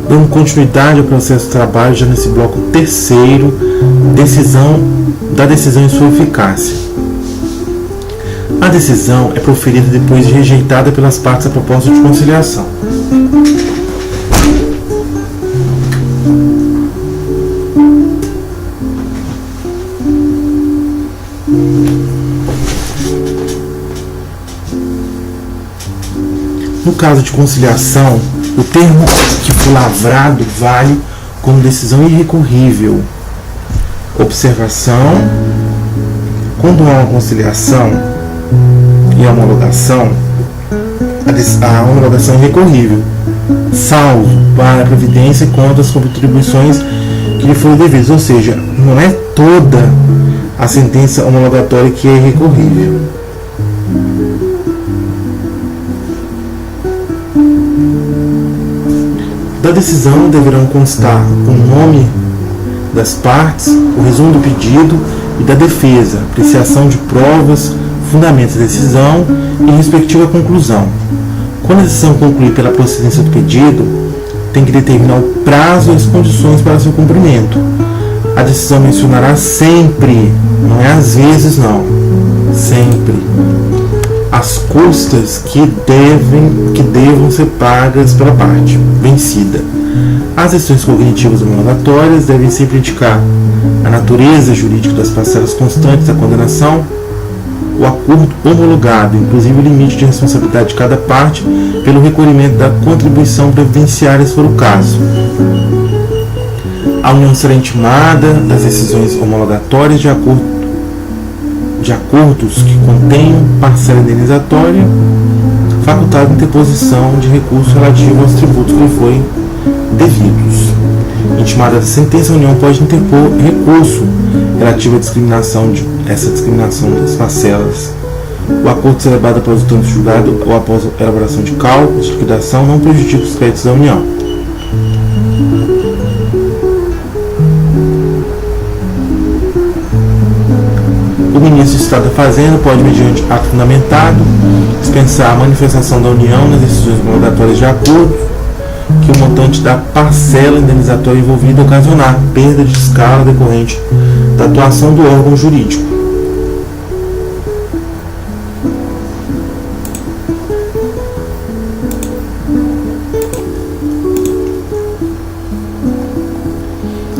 Dando continuidade ao processo de trabalho, já nesse bloco terceiro, decisão e sua eficácia. A decisão é proferida depois de rejeitada pelas partes a proposta de conciliação. No caso de conciliação, o termo que for lavrado vale como decisão irrecorrível. Observação: quando há uma conciliação e a homologação, a homologação é irrecorrível, salvo para a previdência contra as contribuições que lhe foram devidas, ou seja, não é toda a sentença homologatória que é irrecorrível. Da decisão deverão constar o nome das partes, o resumo do pedido e da defesa, apreciação de provas, fundamentos da decisão e respectiva conclusão. Quando a decisão concluir pela procedência do pedido, tem que determinar o prazo e as condições para seu cumprimento. A decisão mencionará sempre, não é às vezes não, sempre, as custas que devam ser pagas pela parte vencida. As decisões cognitivas homologatórias devem sempre indicar a natureza jurídica das parcelas constantes da condenação, o acordo homologado, inclusive o limite de responsabilidade de cada parte pelo recolhimento da contribuição previdenciária, se for o caso. A União será intimada das decisões homologatórias de acordos que contenham parcela indenizatória, facultada interposição de recurso relativo aos tributos que lhe forem devidos. Intimada da sentença, a União pode interpor recurso relativo à discriminação das parcelas. O acordo celebrado após o trânsito julgado ou após a elaboração de cálculos de liquidação não prejudica os créditos da União. O ministro do Estado da Fazenda pode, mediante ato fundamentado, dispensar a manifestação da União nas decisões homologatórias de acordo que o montante da parcela indenizatória envolvida ocasionar perda de escala decorrente da atuação do órgão jurídico.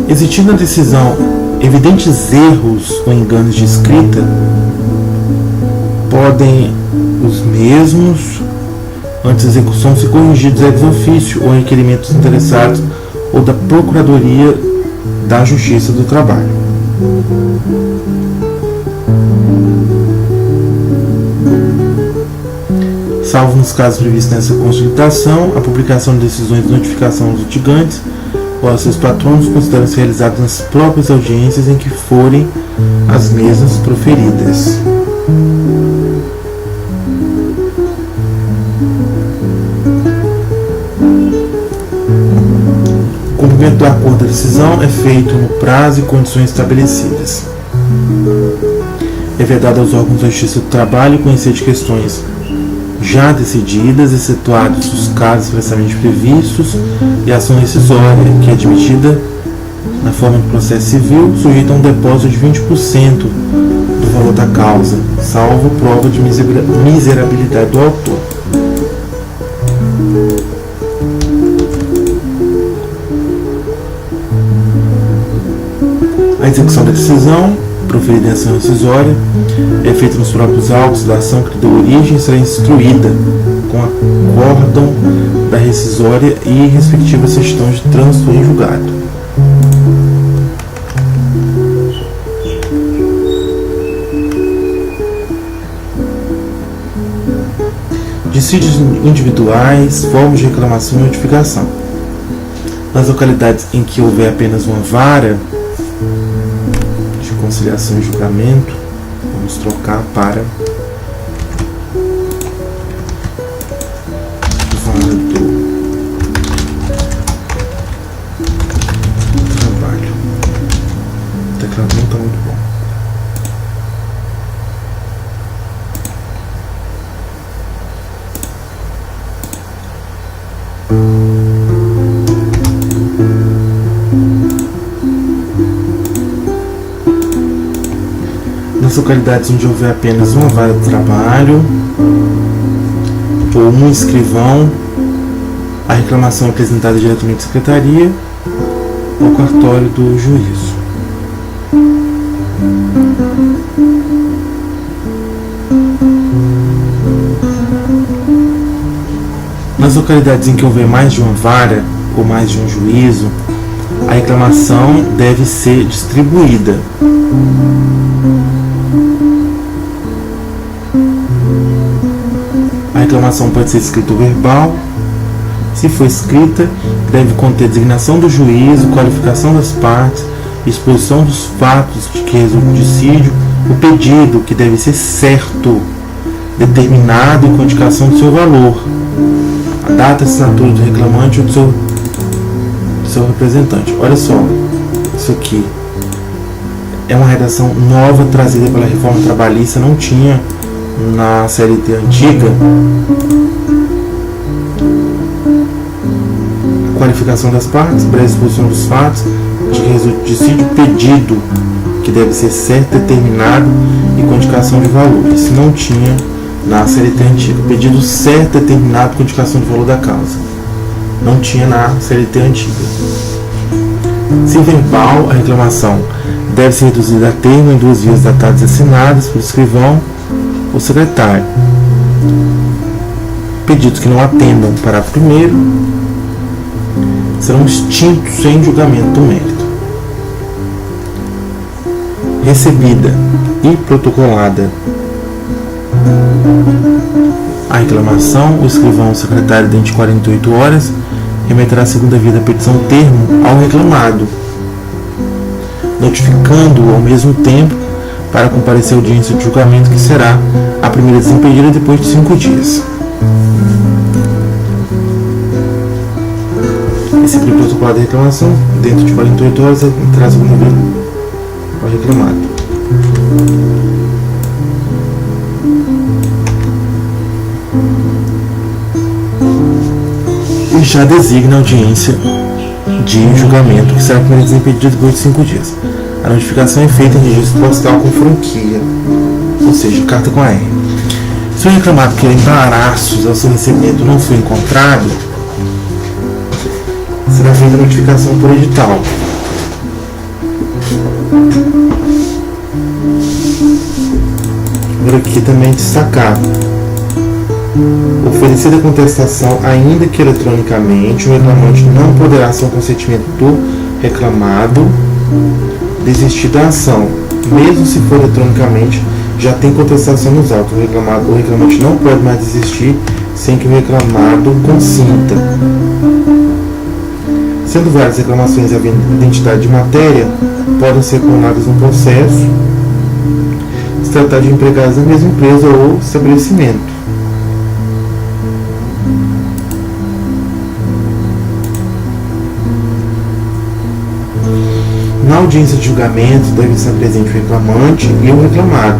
Existindo na decisão evidentes erros ou enganos de escrita, podem os mesmos, antes da execução, ser corrigidos ex officio ou em requerimentos interessados ou da Procuradoria da Justiça do Trabalho. Salvo nos casos previstos nessa consultação, a publicação de decisões de notificação aos litigantes ou aos seus patronos consideram-se realizadas nas próprias audiências em que forem as mesmas proferidas. O cumprimento do acordo da decisão é feito no prazo e condições estabelecidas. É vedado aos órgãos da Justiça do Trabalho conhecer de questões já decididas, excetuados os casos expressamente previstos, e a ação rescisória, que é admitida na forma do processo civil, sujeita a um depósito de 20% do valor da causa, salvo prova de miserabilidade do autor. A execução da decisão, proferida em ação rescisória, é feita nos próprios autos da ação que deu origem e será instruída com acórdão da rescisória e respectiva certidão de trânsito em julgado. Dissídios individuais, formas de reclamação e notificação. Nas localidades em que houver apenas uma vara de conciliação e julgamento, vamos trocar para vara do trabalho. O teclado não está muito bom. Nas localidades onde houver apenas uma vara de trabalho ou um escrivão, a reclamação é apresentada diretamente à secretaria ou ao cartório do juízo. Nas localidades em que houver mais de uma vara ou mais de um juízo, a reclamação deve ser distribuída. A reclamação pode ser escrita ou verbal. Se for escrita, deve conter designação do juízo, qualificação das partes, exposição dos fatos de que resulta o dissídio, o pedido, que deve ser certo, determinado e com indicação do seu valor, a data, a assinatura do reclamante ou do seu representante. Olha só, isso aqui é uma redação nova trazida pela reforma trabalhista, não tinha na CLT antiga. Qualificação das partes, pré-exposição dos fatos de que resulta o dissídio, pedido, que deve ser certo, determinado e com indicação de valor. Isso não tinha na CLT antiga. Pedido certo, determinado com indicação de valor da causa. Não tinha na CLT antiga. Se verbal, a reclamação deve ser reduzida a termo em 2 vias datadas e assinadas pelo escrivão ou secretário. Pedidos que não atendam o parágrafo 1º serão extintos sem julgamento do mérito. Recebida e protocolada a reclamação, o escrivão ou secretário, dentro de 48 horas, remeterá a segunda via da petição termo ao reclamado, notificando-o ao mesmo tempo para comparecer à audiência de julgamento, que será a primeira desimpedida depois de 5 dias. Receber o protocolo de reclamação, dentro de 48 horas, entrar a segunda via ao reclamado. E já designa a audiência de julgamento, que será a primeira desimpedida depois de 5 dias. A notificação é feita em registro postal com franquia, ou seja, carta com AR. Se o reclamado querer embaraços ao seu recebimento não for encontrado, será feita a notificação por edital. Agora aqui também destacar: oferecida a contestação, ainda que eletronicamente, o reclamante não poderá, sem o consentimento do reclamado, desistir da ação. Mesmo se for eletronicamente, já tem contestação nos autos. O reclamante não pode mais desistir sem que o reclamado consinta. Sendo várias reclamações havendo identidade de matéria, podem ser coronadas no processo, se tratar de empregados da mesma empresa ou estabelecimento. Na audiência de julgamento deve estar presente o reclamante e o reclamado,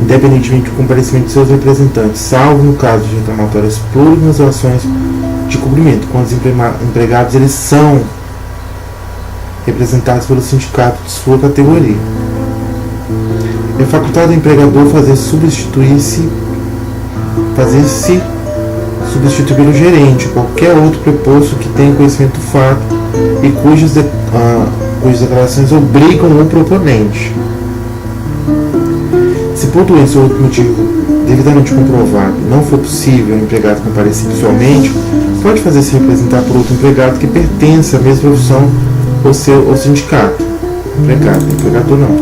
independentemente do comparecimento de seus representantes, salvo no caso de reclamatórias públicas ou ações de cumprimento, quando os empregados eles são representados pelo sindicato de sua categoria. É facultado ao empregador fazer-se substituir pelo gerente, qualquer outro preposto que tenha conhecimento do fato e cujas declarações obrigam o proponente. Se por doença ou outro motivo devidamente comprovado não for possível o empregado comparecer pessoalmente, pode fazer-se representar por outro empregado que pertence à mesma profissão ou sindicato. Empregador não.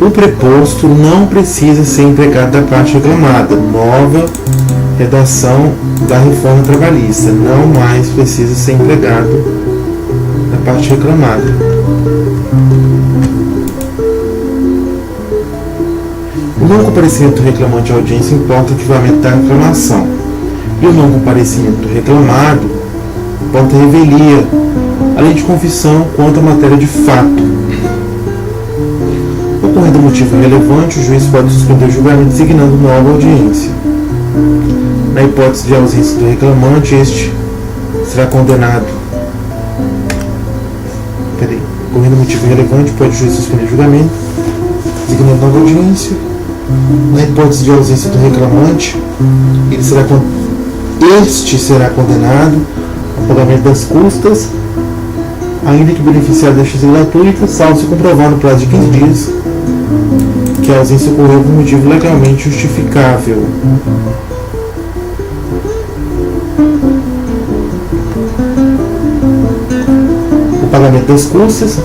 O preposto não precisa ser empregado da parte reclamada. Nova redação da reforma trabalhista. Não mais precisa ser empregado da parte reclamada. O não comparecimento do reclamante à audiência importa o arquivamento da reclamação. E o não comparecimento do reclamado importa a revelia, além de confissão quanto à matéria de fato. Ocorrendo motivo relevante, o juiz pode suspender o julgamento designando nova audiência. Na hipótese de ausência do reclamante, este será condenado. Ocorrendo motivo relevante, pode o juiz suspender o julgamento, designando nova audiência. Na hipótese de ausência do reclamante, este será condenado ao pagamento das custas, ainda que beneficiado da justiça gratuita, salvo se comprovar no prazo de 15 dias que a ausência ocorreu por motivo legalmente justificável. O pagamento das custas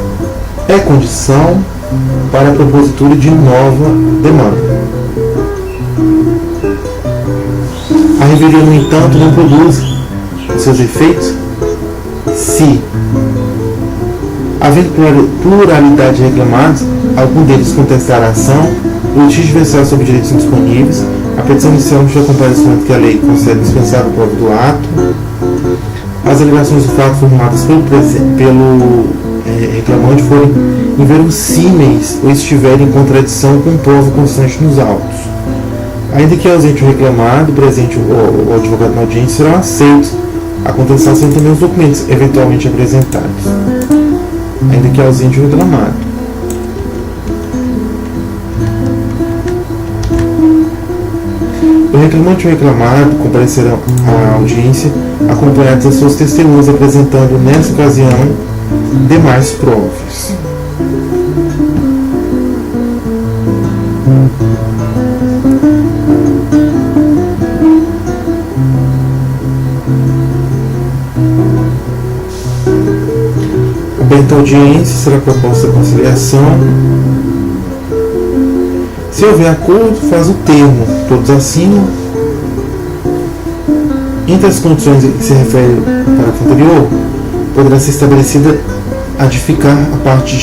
é condição para a propositura de nova demanda. A revelia, no entanto, não produz os seus efeitos se, havendo pluralidade de reclamados, algum deles contestar a ação, o litígio versar sobre direitos indisponíveis, a petição inicial não tiver comparecimento que a lei concede dispensável prova do ato, as alegações do fato formuladas pelo reclamante forem inverossímeis ou estiverem em contradição com prova constante nos autos. Ainda que ausente o reclamado, presente o advogado na audiência, serão aceitos a contestação também os documentos eventualmente apresentados. Ainda que ausente o reclamado. O reclamante e o reclamado comparecerão à audiência acompanhados das suas testemunhas, apresentando nessa ocasião demais provas. Aberta a audiência, será proposta a conciliação. Se houver acordo, faz o termo, todos assinam. Entre as condições que se refere para o anterior, poderá ser estabelecida a de ficar a parte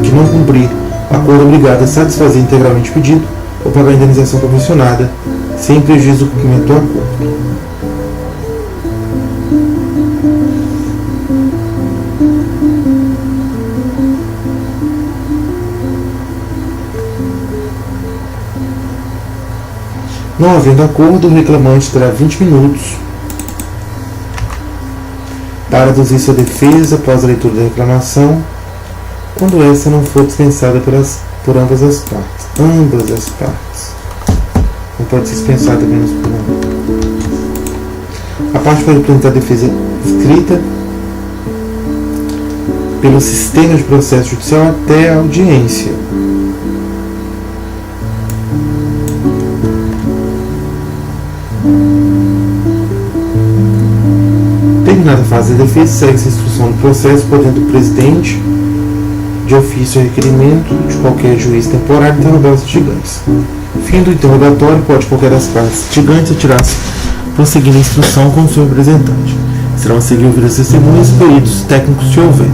que não cumprir o acordo obrigada a satisfazer integralmente o pedido ou pagar a indenização proporcionada, sem prejuízo do cumprimento do acordo. Não havendo acordo, o reclamante terá 20 minutos para aduzir sua defesa após a leitura da reclamação, quando essa não for dispensada por ambas as partes. Não pode ser dispensada menos por uma. A parte pode apresentar a defesa escrita pelo sistema de processo judicial até a audiência. Terminada a fase da defesa, segue-se a instrução do processo, podendo o presidente, de ofício ou requerimento de qualquer juiz temporário, interrogar os litigantes. Fim do interrogatório, pode qualquer das partes litigantes retirar-se, prosseguindo a instrução com o seu representante. Serão a seguir ouvidas testemunhas e peritos técnicos se houver.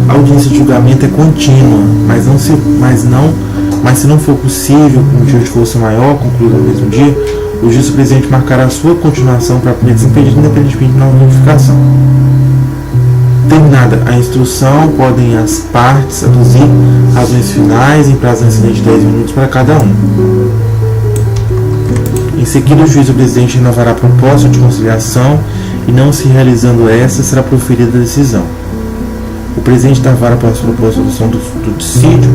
A audiência de julgamento é contínua, mas se não for possível, com motivo de força maior, concluído no mesmo dia, o juiz presidente marcará a sua continuação para poder desimpedido independentemente da notificação. Terminada a instrução, podem as partes aduzir razões finais em prazo excedente de 10 minutos para cada um. Em seguida, o juiz ou presidente renovará a proposta de conciliação e, não se realizando esta, será proferida a decisão. O presidente da vara, após a proposta de solução do dissídio,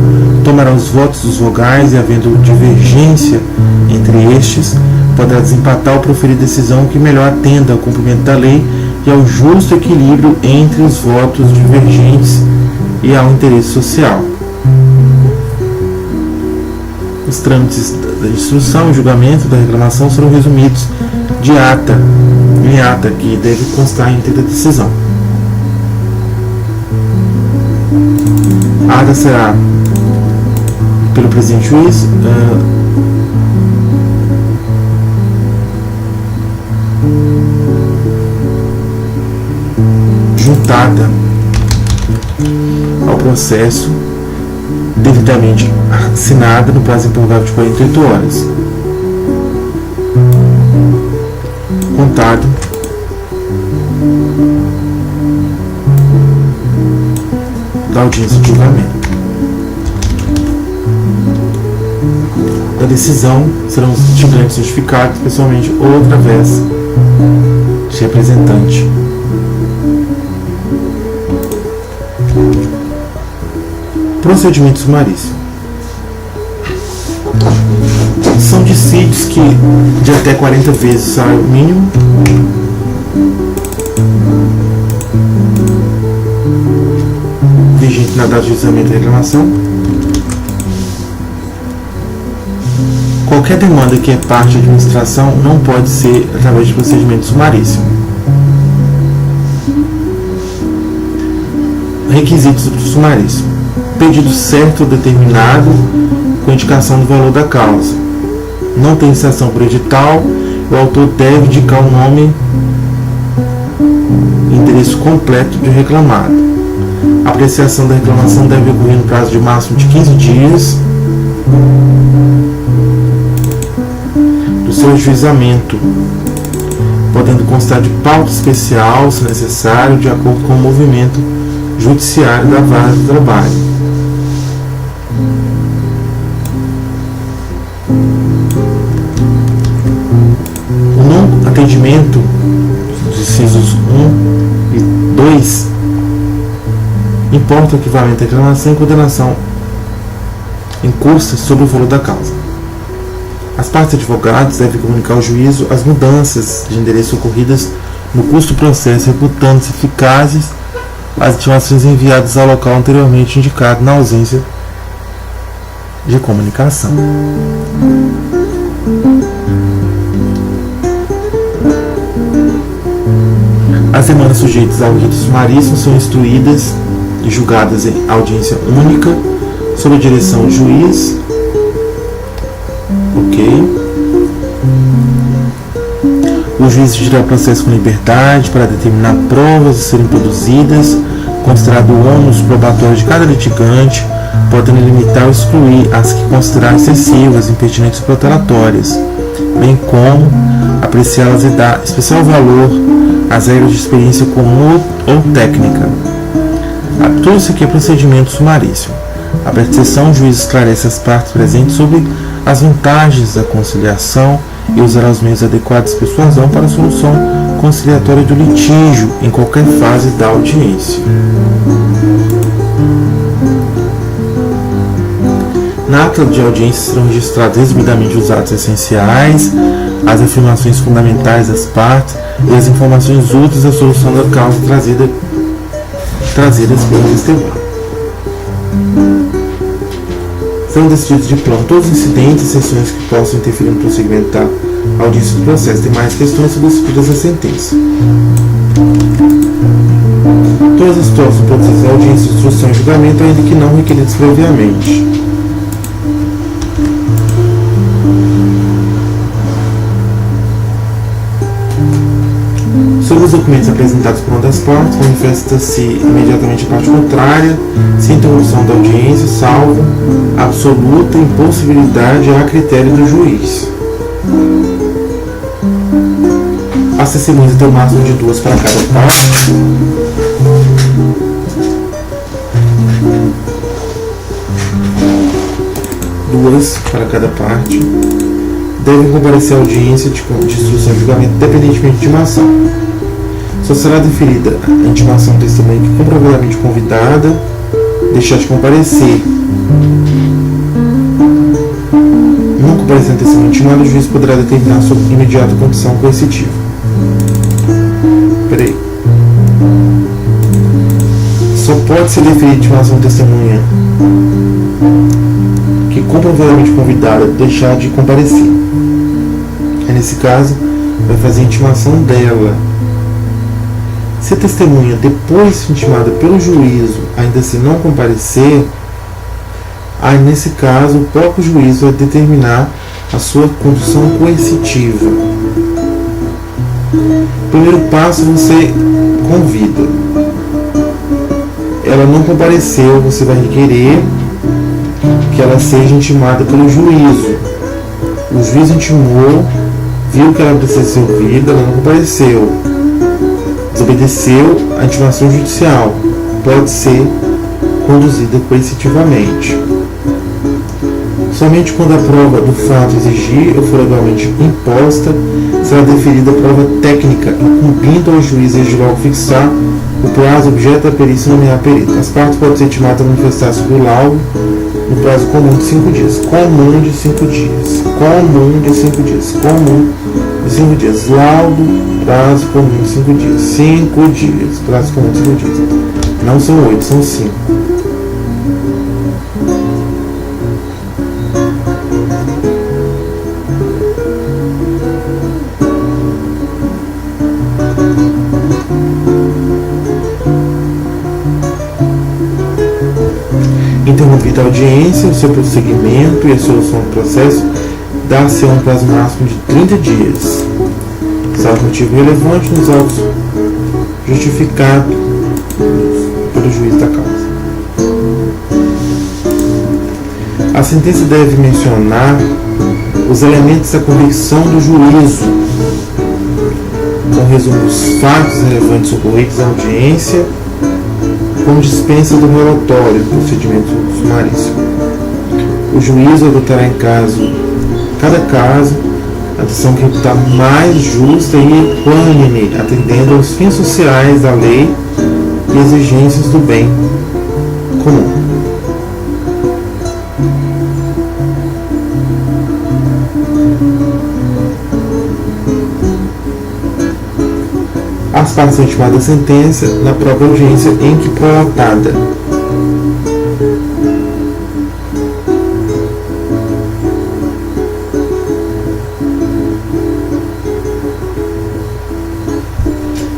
tomará os votos dos vogais e, havendo divergência entre estes, poderá desempatar ou proferir decisão que melhor atenda ao cumprimento da lei e ao justo equilíbrio entre os votos divergentes e ao interesse social. Os trâmites da instrução e julgamento da reclamação serão resumidos em ata, que deve constar entre a decisão. A ata será pelo presidente juiz, juntada ao processo, devidamente assinada no prazo improrrogável de 48 horas, contado da audiência de julgamento. da decisão serão os litigantes notificados, pessoalmente ou através de representante. Procedimento sumaríssimo. São dissídios que de até 40 vezes o salário mínimo, vigente na data de julgamento da reclamação. Qualquer demanda que é parte da administração não pode ser através de procedimento sumaríssimo. Requisitos do sumaríssimo: pedido certo ou determinado com indicação do valor da causa. Não tem licitação por edital. O autor deve indicar o nome e endereço completo do reclamado. A apreciação da reclamação deve ocorrer no prazo de máximo de 15 dias do seu ajuizamento, podendo constar de pauta especial, se necessário, de acordo com o movimento judiciário da vara do trabalho. O não atendimento dos incisos 1 e 2 importa o equivalente à reclamação e condenação em curso sobre o valor da causa. As partes advogadas devem comunicar ao juízo as mudanças de endereço ocorridas no curso do processo, reputando-se eficazes as intimações enviadas ao local anteriormente indicado na ausência de comunicação. As demandas sujeitas ao rito sumaríssimo são instruídas e julgadas em audiência única, sob a direção do juiz. O juiz dirá o processo com liberdade para determinar provas a serem produzidas, considerado o ônus probatório de cada litigante, podendo limitar ou excluir as que considerar excessivas, impertinentes ou protelatórias, bem como apreciá-las e dar especial valor às regras de experiência comum ou técnica. Tudo isso aqui é procedimento sumaríssimo. Aberta sessão, o juiz esclarece as partes presentes sobre as vantagens da conciliação e usará os meios adequados de persuasão para a solução conciliatória do litígio em qualquer fase da audiência. Na ata de audiência serão registrados resumidamente os atos essenciais, as afirmações fundamentais das partes e as informações úteis à solução da causa trazidas pelo testemunho. Serão decididos de plano todos os incidentes e sessões que possam interferir no prosseguimento da audiência do processo. Demais questões são decididas na sentença. Todas as situações do processo de audiência, instrução e julgamento, ainda que não requeridas previamente. Sobre os documentos apresentados por uma das partes, manifesta-se imediatamente a parte contrária, sem interrupção da audiência, salvo absoluta impossibilidade a critério do juiz. As testemunhas têm o máximo de 2 para cada parte. Duas para cada parte. Devem comparecer à audiência de instrução e julgamento independentemente de uma ação. Só será deferida a intimação do testemunho que comprovadamente convidada deixar de comparecer. Não comparecendo testemunho intimado, o juiz poderá determinar sua imediata condição coercitiva. Só pode ser deferida a intimação do testemunha que comprovadamente convidada deixar de comparecer. Nesse caso, vai fazer a intimação dela. Se a testemunha, depois intimada pelo juízo, ainda assim não comparecer, aí nesse caso o próprio juiz vai determinar a sua condução coercitiva. Primeiro passo, você convida. Ela não compareceu, você vai requerer que ela seja intimada pelo juízo. O juiz intimou, viu que ela precisa ser ouvida, ela não compareceu. Desobedeceu a intimação judicial, pode ser conduzida coercitivamente. Somente quando a prova do fato exigir ou for legalmente imposta, será deferida a prova técnica, incumbindo ao juiz desde logo fixar o prazo objeto da perícia e nomear perito. As partes podem ser intimadas a manifestar sobre o laudo no prazo comum de 5 dias. Comum de 5 dias. Comum de 5 dias. Comum de 5 dias. Laudo, prazo comum de 5 dias. 5 dias. Prazo comum de 5 dias. Não são 8, são 5. Interrompida a audiência, o seu prosseguimento e a solução do processo dá-se um prazo máximo de 30 dias. Salvo motivo relevante nos autos justificado pelo juiz da causa. A sentença deve mencionar os elementos da convicção do juízo, com resumo dos fatos relevantes ocorridos na audiência, com dispensa do relatório do procedimento sumaríssimo. O juiz adotará em cada caso a decisão que reputar mais justa e equânime, atendendo aos fins sociais da lei e exigências do bem comum. As partes são intimadas a sentença na própria audiência em que prolatada.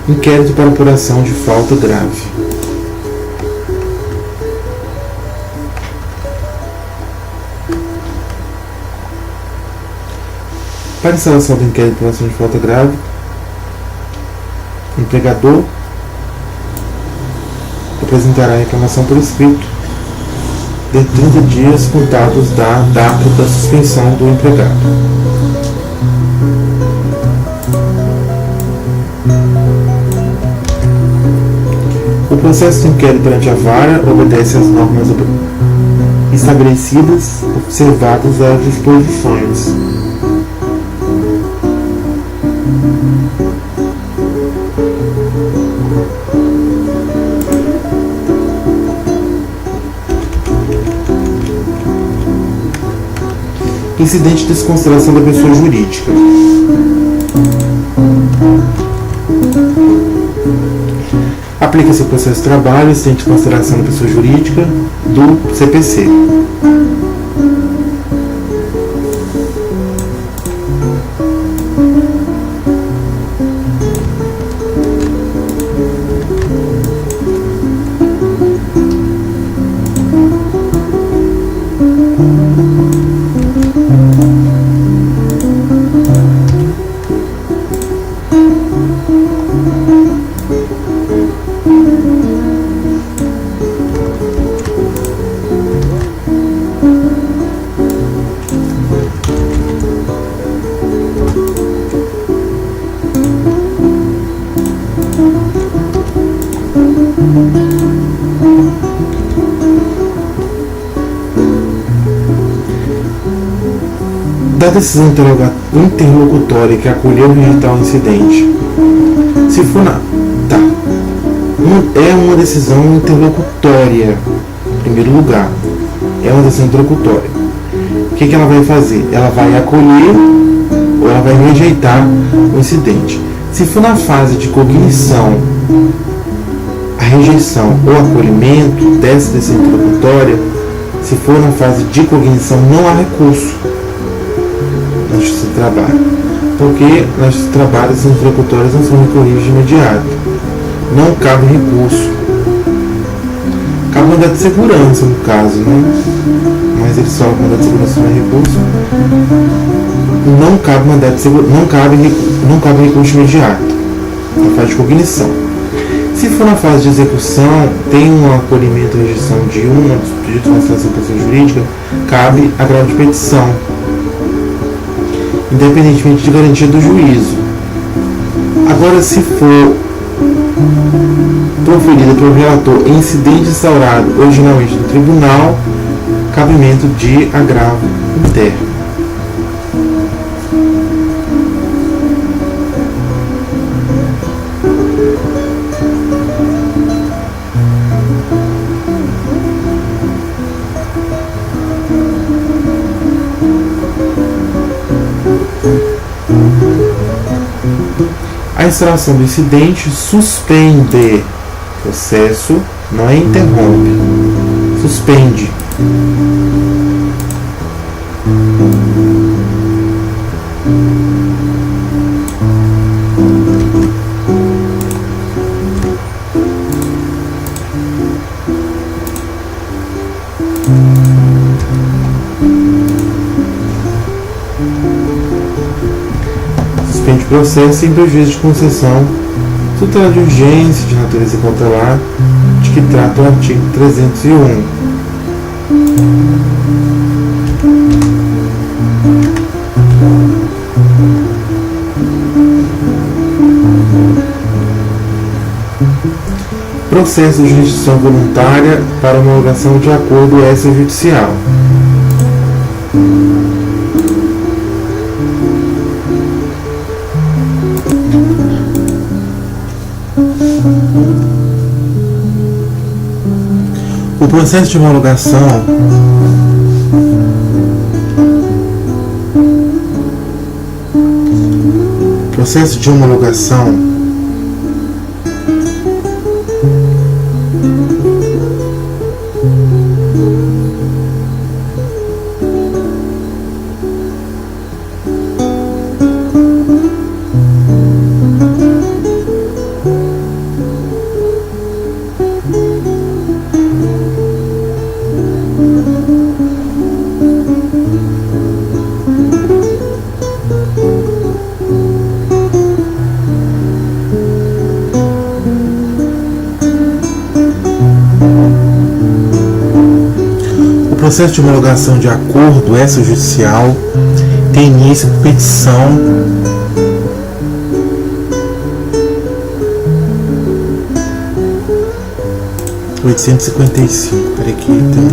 Inquérito para apuração de falta grave. Para instalação do inquérito para apuração de falta grave, o empregador apresentará a reclamação por escrito de 30 dias contados da data da suspensão do empregado. O processo do inquérito perante a vara obedece às normas estabelecidas, observadas as disposições. Incidente de desconsideração da pessoa jurídica. Aplica-se o processo de trabalho, incidente de consideração da pessoa jurídica do CPC. Da decisão interlocutória que acolheu o rejeitar o incidente, se for é uma decisão interlocutória, em primeiro lugar, é uma decisão interlocutória. O que ela vai fazer? Ela vai acolher ou ela vai rejeitar o incidente. Se for na fase de cognição, a rejeição ou acolhimento dessa decisão interlocutória, se for na fase de cognição, não há recurso na Justiça do Trabalho, porque na Justiça do Trabalho as decisões interlocutórias não são recorríveis de imediato, não cabe recurso, cabe mandado de segurança no caso, né? Mas eles falam que mandado de segurança não é recurso, não cabe mandado de segurança, não cabe recurso imediato na fase de cognição. Se for na fase de execução, tem um acolhimento e rejeição de um dos pedidos de consideração da pessoa jurídica, cabe agravo de petição, independentemente de garantia do juízo. Agora, se for proferida pelo relator incidente instaurado originalmente no tribunal, cabimento de agravo interno. A extração do incidente suspende o processo, não é interrompe, suspende. Suspende o processo em prejuízo de concessão tutela de urgência de natureza cautelar de que trata o artigo 301. Processo de restituição voluntária para homologação de acordo extrajudicial. O processo de homologação O processo de homologação de acordo extrajudicial tem início por petição (855). Peraí que tem...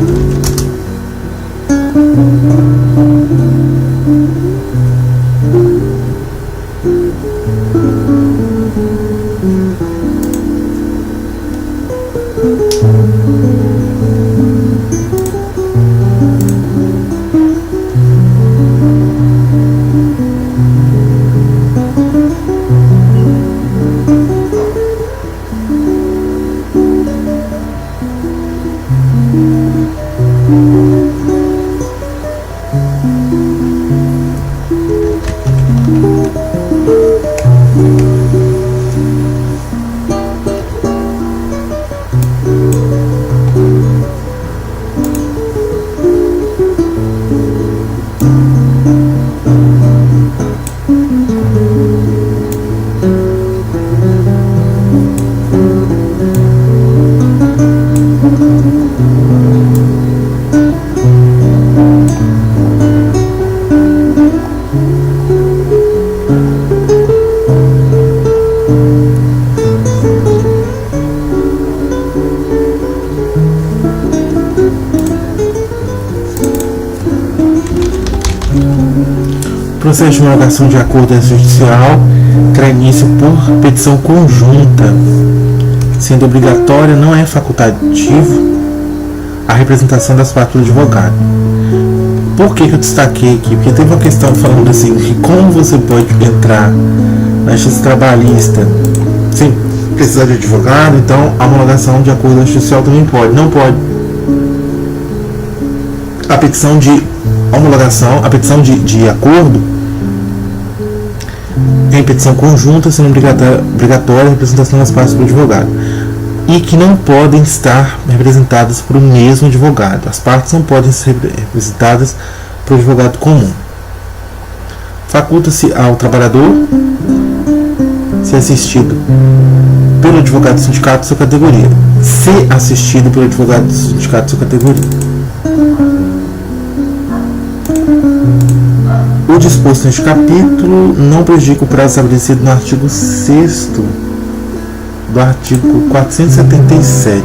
O processo de homologação de acordo extrajudicial terá início por petição conjunta, sendo obrigatória, não é facultativo, a representação das partes do advogado. Por que eu destaquei aqui? Porque teve uma questão falando assim, de como você pode entrar na justiça trabalhista sem precisar de advogado. Então a homologação de acordo extrajudicial também pode. Não pode. A petição de homologação, a petição de acordo em petição conjunta, sendo obrigatória a representação das partes do advogado, e que não podem estar representadas por o mesmo advogado. As partes não podem ser representadas por advogado comum. Faculta-se ao trabalhador ser assistido pelo advogado do sindicato de sua categoria, ser assistido pelo advogado do sindicato de sua categoria. O disposto neste capítulo não prejudica o prazo estabelecido no artigo 6º do artigo 477.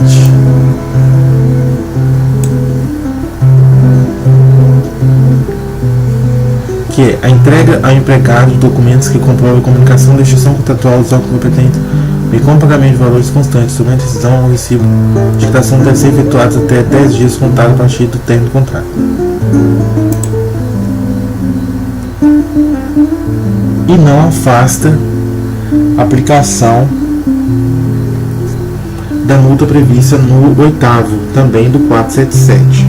que é a entrega ao empregado de documentos que comprovam a comunicação da instituição contratual dos órgãos competentes e com pagamento de valores constantes sobre a decisão ou recibo de quitação deve ser efetuados até 10 dias contados a partir do término do contrato. E não afasta a aplicação da multa prevista no 8º, também do 477.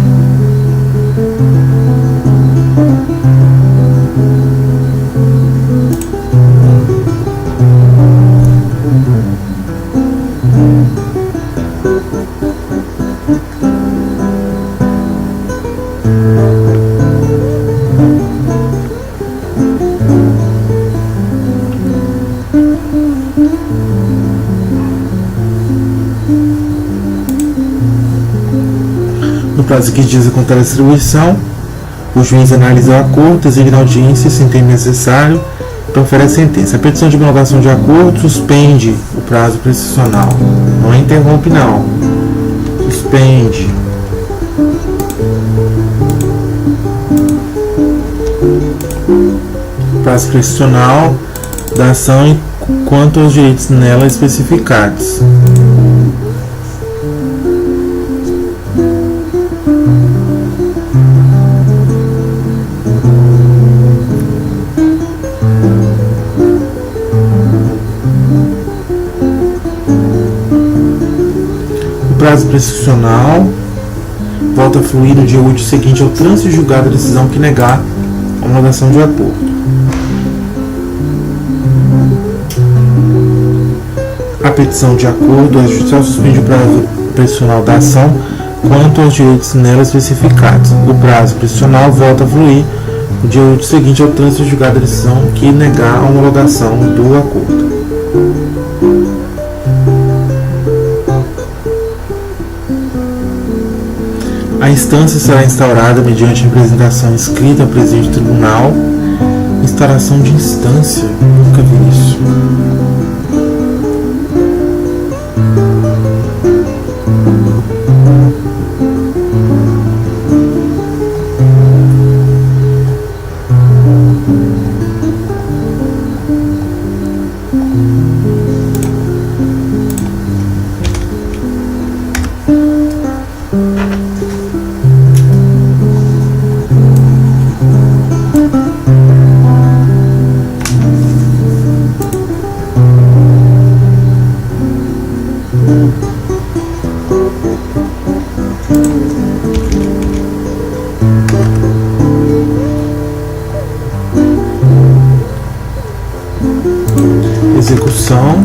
No prazo de 15 dias a contar a distribuição, o juiz analisa o acordo, designa audiência se entende necessário e profere a sentença. A petição de homologação de acordo suspende o prazo prescricional. Não interrompe, não. Suspende. O prazo prescricional da ação quanto aos direitos nela especificados. O prazo prescricional volta a fluir no dia útil seguinte ao trânsito julgado a decisão que negar a homologação de acordo. A petição de acordo, a Justiça suspende o prazo prescricional da ação quanto aos direitos nela especificados. O prazo prescricional volta a fluir no dia útil seguinte ao trânsito julgado a decisão que negar a homologação do acordo. A instância será instaurada mediante representação escrita ao presidente do tribunal. Instauração de instância? Nunca vi isso. Execução.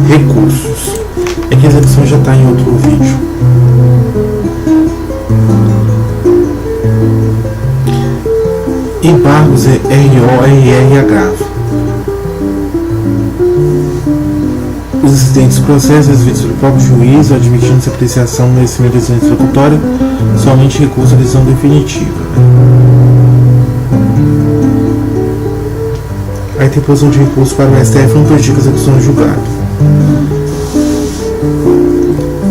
Recursos. É que a execução já está em outro vídeo. Embargos é RO e RH. Os assistentes do processo resolvidos pelo próprio juiz, admitindo-se apreciação no merecimento da decisão executória, somente recurso à decisão definitiva. A interposição de recurso para o STF não prejudica a execução do julgado.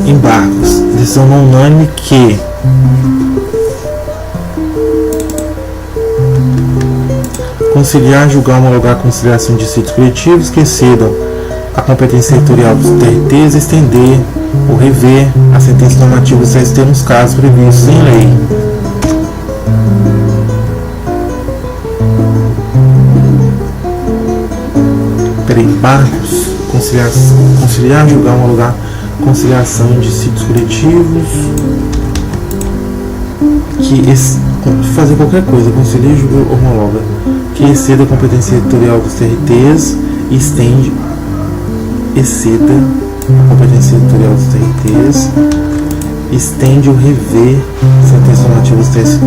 Embargos. Decisão não unânime que conciliar, julgar, homologar a conciliação de dissídios coletivos que excedam a competência territorial dos TRTs, estender ou rever a sentença normativa dos ST nos casos previstos em lei. Embargos, conciliar, julgar, homologar conciliação de dissídios coletivos, que fazer qualquer coisa, concilia, julga, homologa, que exceda a competência territorial dos TRTs e exceda a competência territorial dos TRTs estende ou revê sentença normativa do TST.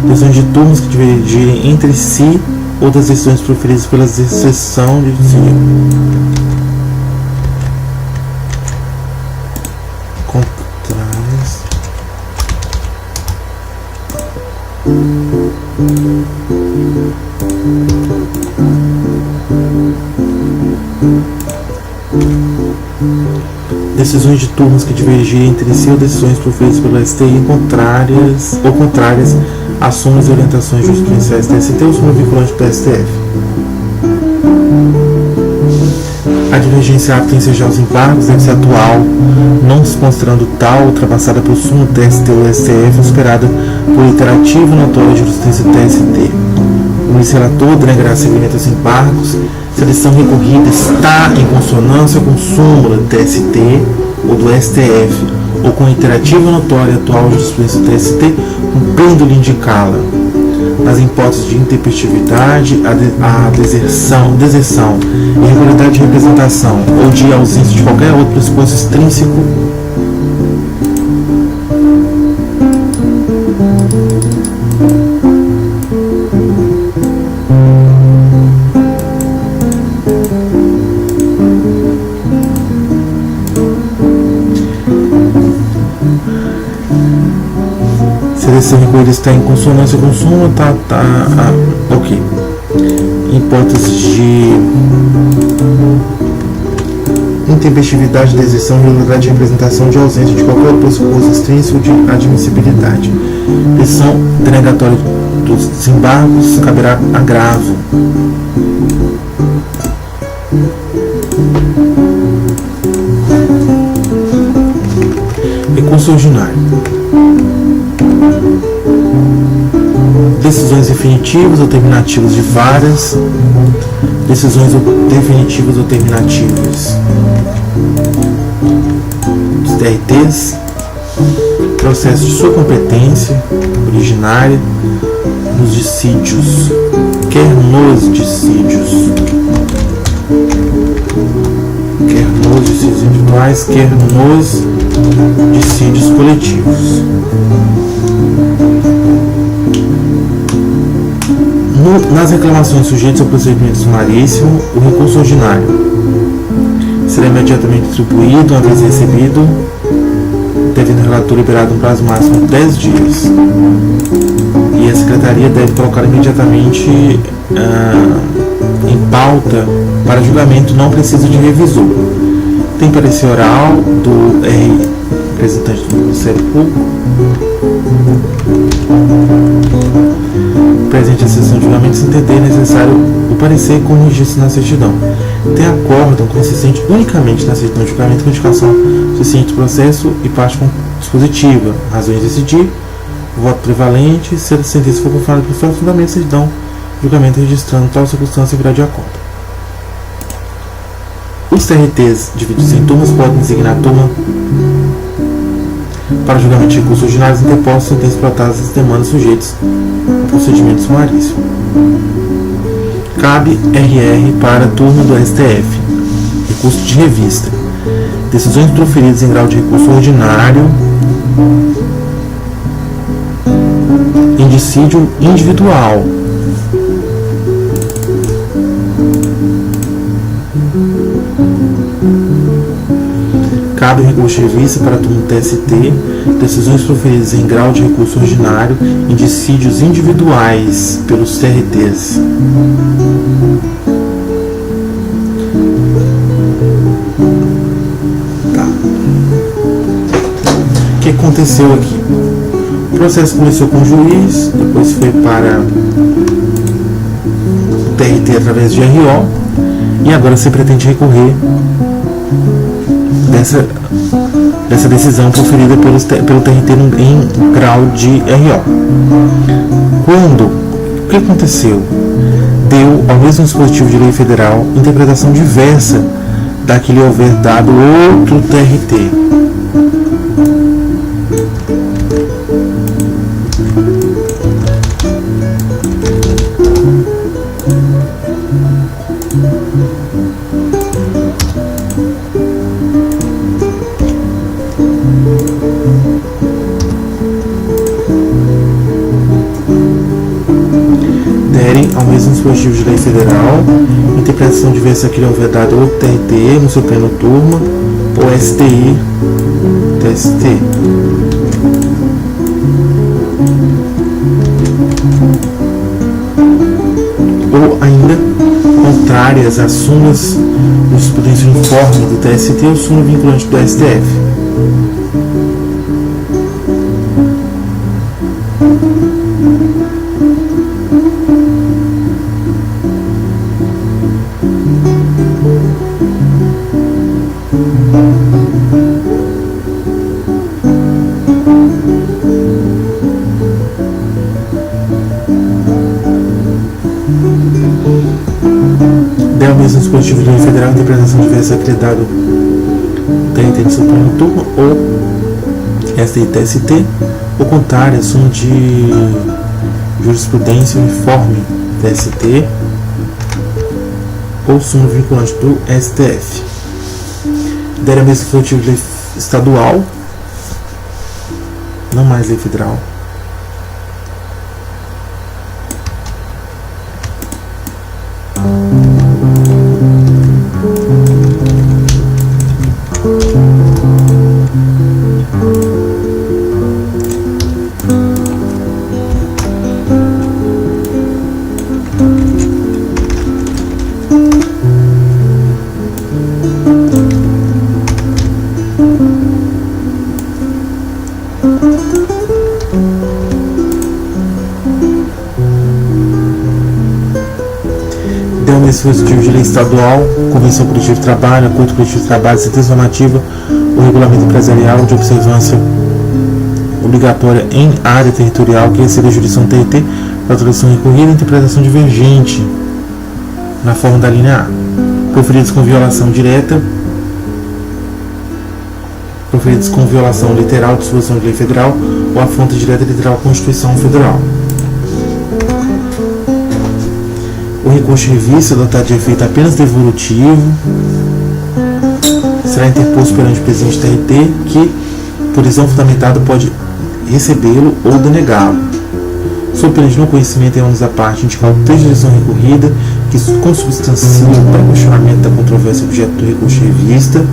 Decisões de turnos que divergirem entre si ou das decisões proferidas pela seção de decidir. Contrárias. Decisões de turnos que divergirem entre si ou decisões proferidas pelo STI contrárias às súmulas e orientações jurisprudenciais do TST ou súmula vinculante do STF. A divergência apta a ensejar os embargos deve ser atual, não se considerando tal ultrapassada por súmula do TST ou STF, superada por iterativo notório de jurisprudência do TST. O vice-relator denegará seguimento aos embargos se a decisão recorrida está em consonância com súmula do TST ou do STF, ou com iterativo notório atual jurisprudência do TST, cumprindo-lhe indicá-la. Nas hipóteses de intempestividade, a deserção, irregularidade de representação ou de ausência de qualquer outro pressuposto extrínseco se a recolha está em consonância com súmula, ok. Hipóteses de intempestividade, deserção, irregularidade de representação, de ausência de qualquer outro pressuposto extrínseco de admissibilidade. Decisão denegatória dos desembargos, caberá agravo. Recurso ordinário. Decisões definitivas ou terminativas de varas, decisões definitivas ou terminativas dos TRTs, processo de sua competência originária nos dissídios, quer nos dissídios individuais, quer nos dissídios coletivos. Nas reclamações sujeitas ao procedimento sumaríssimo, o recurso ordinário será imediatamente distribuído, uma vez recebido, devendo o relator liberado um prazo máximo de 10 dias. E a Secretaria deve colocar imediatamente em pauta para julgamento, não precisa de revisor. Tem parecer oral do representante do Ministério Público. Presente a sessão de julgamento, se entender necessário o parecer com registro na certidão. Tem acórdão consistente unicamente na certidão de julgamento com indicação suficiente do processo e parte dispositiva, razões de decidir, voto prevalente, se a sentença for confirmada por forte fundamento, certidão de julgamento registrando tal circunstância virá de acordo. Os TRTs divididos em turmas podem designar a turma para julgamento de recursos ordinários interpostos, sentenças protadas as demandas sujeitos ao procedimento sumaríssimo. Cabe RR para a turma do STF. Recurso de revista. Decisões proferidas em grau de recurso ordinário em dissídio individual. Cabe recurso de revista para a turma do TST, decisões proferidas em grau de recurso ordinário em dissídios individuais pelos TRTs. Tá. O que aconteceu aqui? O processo começou com o juiz, depois foi para o TRT através de RO, e agora você pretende recorrer dessa decisão proferida pelo TRT em grau de RO. O que aconteceu? Deu ao mesmo dispositivo de lei federal interpretação diversa da que lhe houver dado outro TRT. mesmo dispositivo de lei federal, interpretação diversa que lhe é vedada ou TRT no seu pleno turma, ou STI, TST. Ou ainda contrárias às súmulas de jurisprudência uniforme do TST ou súmula vinculante do STF. Der o mesmo dispositivo de lei federal, interpretação diversa acreditado TRT de Supremo Turno ou STI-TST, ou contrária, súmula de jurisprudência uniforme TST ou súmula vinculante do STF. Der o mesmo dispositivo de lei estadual, não mais lei federal. Dispositivo de lei estadual, convenção coletiva de trabalho, acordo coletivo de trabalho, sentença normativa, o regulamento empresarial de observância obrigatória em área territorial que recebe a jurisdição TRT, autorização recorrida e interpretação divergente na forma da linha A. Proferidos com violação direta, proferidos com violação literal de disposição de lei federal ou afronta direta literal à Constituição Federal. O recurso de revista dotado de efeito apenas devolutivo será interposto perante o presidente TRT, que, por decisão fundamentada, pode recebê-lo ou denegá-lo. Sob pena de não conhecimento em ônus da parte, indicar o texto de decisão recorrida que consubstancia para o questionamento da controvérsia objeto do recurso de revista.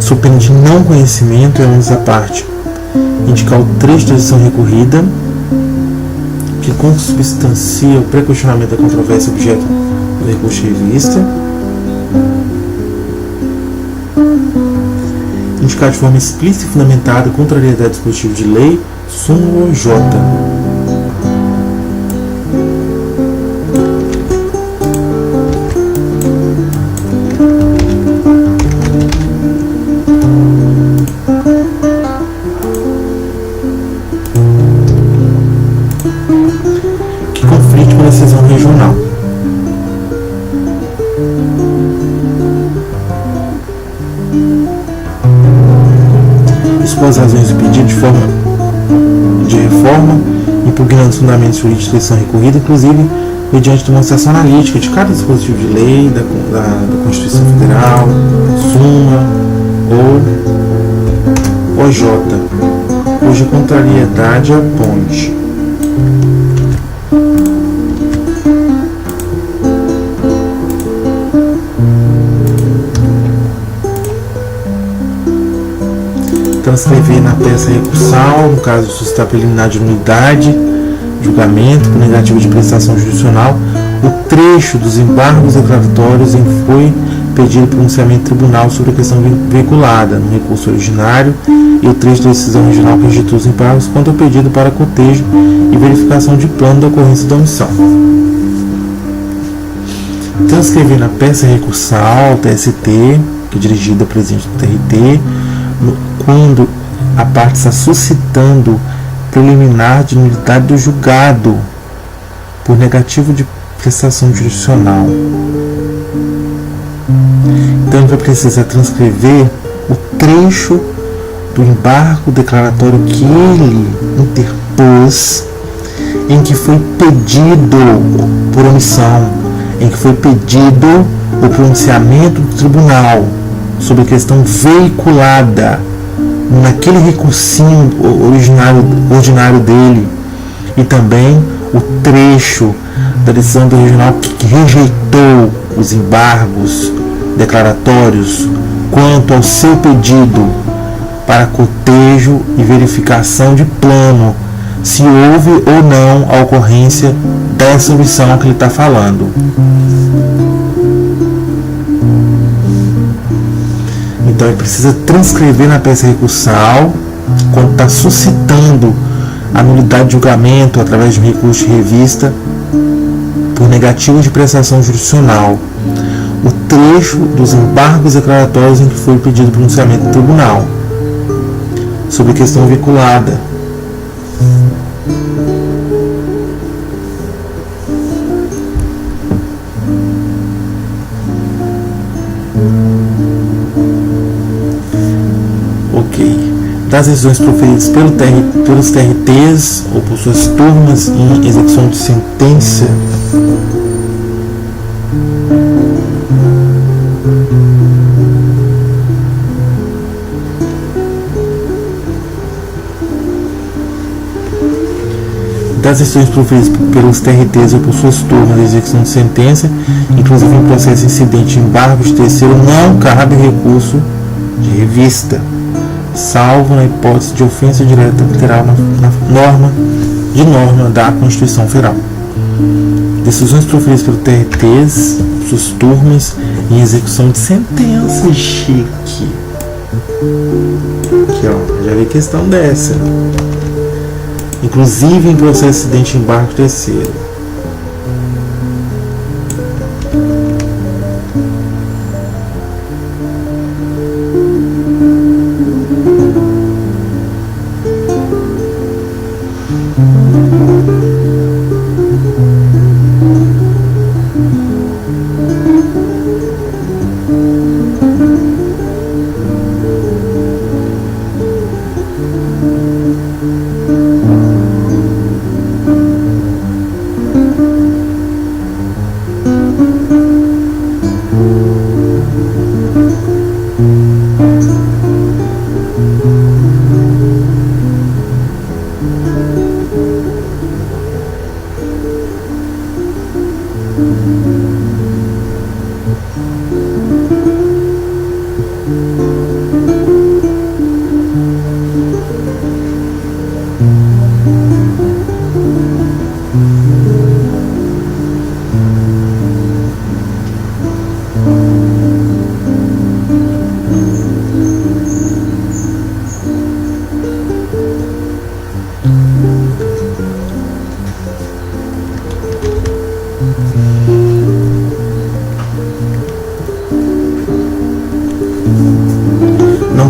Sob pena de não conhecimento, é ônus da parte indicar o trecho da decisão recorrida que consubstancia o pré-questionamento da controvérsia objeto do recurso de revista, indicar de forma explícita e fundamentada a contrariedade do dispositivo de lei, súmula ou J. Decisão regional. Expôs as razões do pedido de reforma, impugnando os fundamentos jurídicos de decisão recorrida, inclusive mediante demonstração analítica de cada dispositivo de lei, da Constituição Federal, súmula ou OJ, cuja contrariedade aponte transcrever na peça recursal, no caso de suscitar preliminar de nulidade, julgamento por negativa de prestação judicial, o trecho dos embargos declaratórios em que foi pedido pronunciamento do tribunal sobre a questão veiculada no recurso originário e o trecho da decisão regional que registrou os embargos quanto ao pedido para cotejo e verificação de plano da ocorrência da omissão. Transcrever na peça recursal, TST, que é dirigida ao presidente do TRT, quando a parte está suscitando preliminar de nulidade do julgado por negativo de prestação jurisdicional. Então ele vai precisar transcrever o trecho do embargo declaratório que ele interpôs, em que foi pedido por omissão, em que foi pedido o pronunciamento do tribunal sobre a questão veiculada naquele recursinho ordinário dele, e também o trecho da decisão do regional que rejeitou os embargos declaratórios quanto ao seu pedido para cotejo e verificação de plano, se houve ou não a ocorrência dessa omissão que ele está falando. Então ele precisa transcrever na peça recursal, quando está suscitando a nulidade de julgamento através de um recurso de revista por negativo de prestação jurisdicional, o trecho dos embargos declaratórios em que foi pedido o pronunciamento do tribunal sobre questão vinculada. Das decisões proferidas pelos TRTs ou por suas turmas em execução de sentença, das decisões proferidas pelos TRTs ou por suas turmas em execução de sentença, inclusive em processo incidente de embargo de terceiro, não cabe recurso de revista, salvo na hipótese de ofensa direta literal na norma da Constituição Federal. Decisões proferidas pelo TRTs, suas turmas, em execução de sentença, chique. Aqui, ó, já vi questão dessa. Inclusive em processo de acidente de embargo terceiro.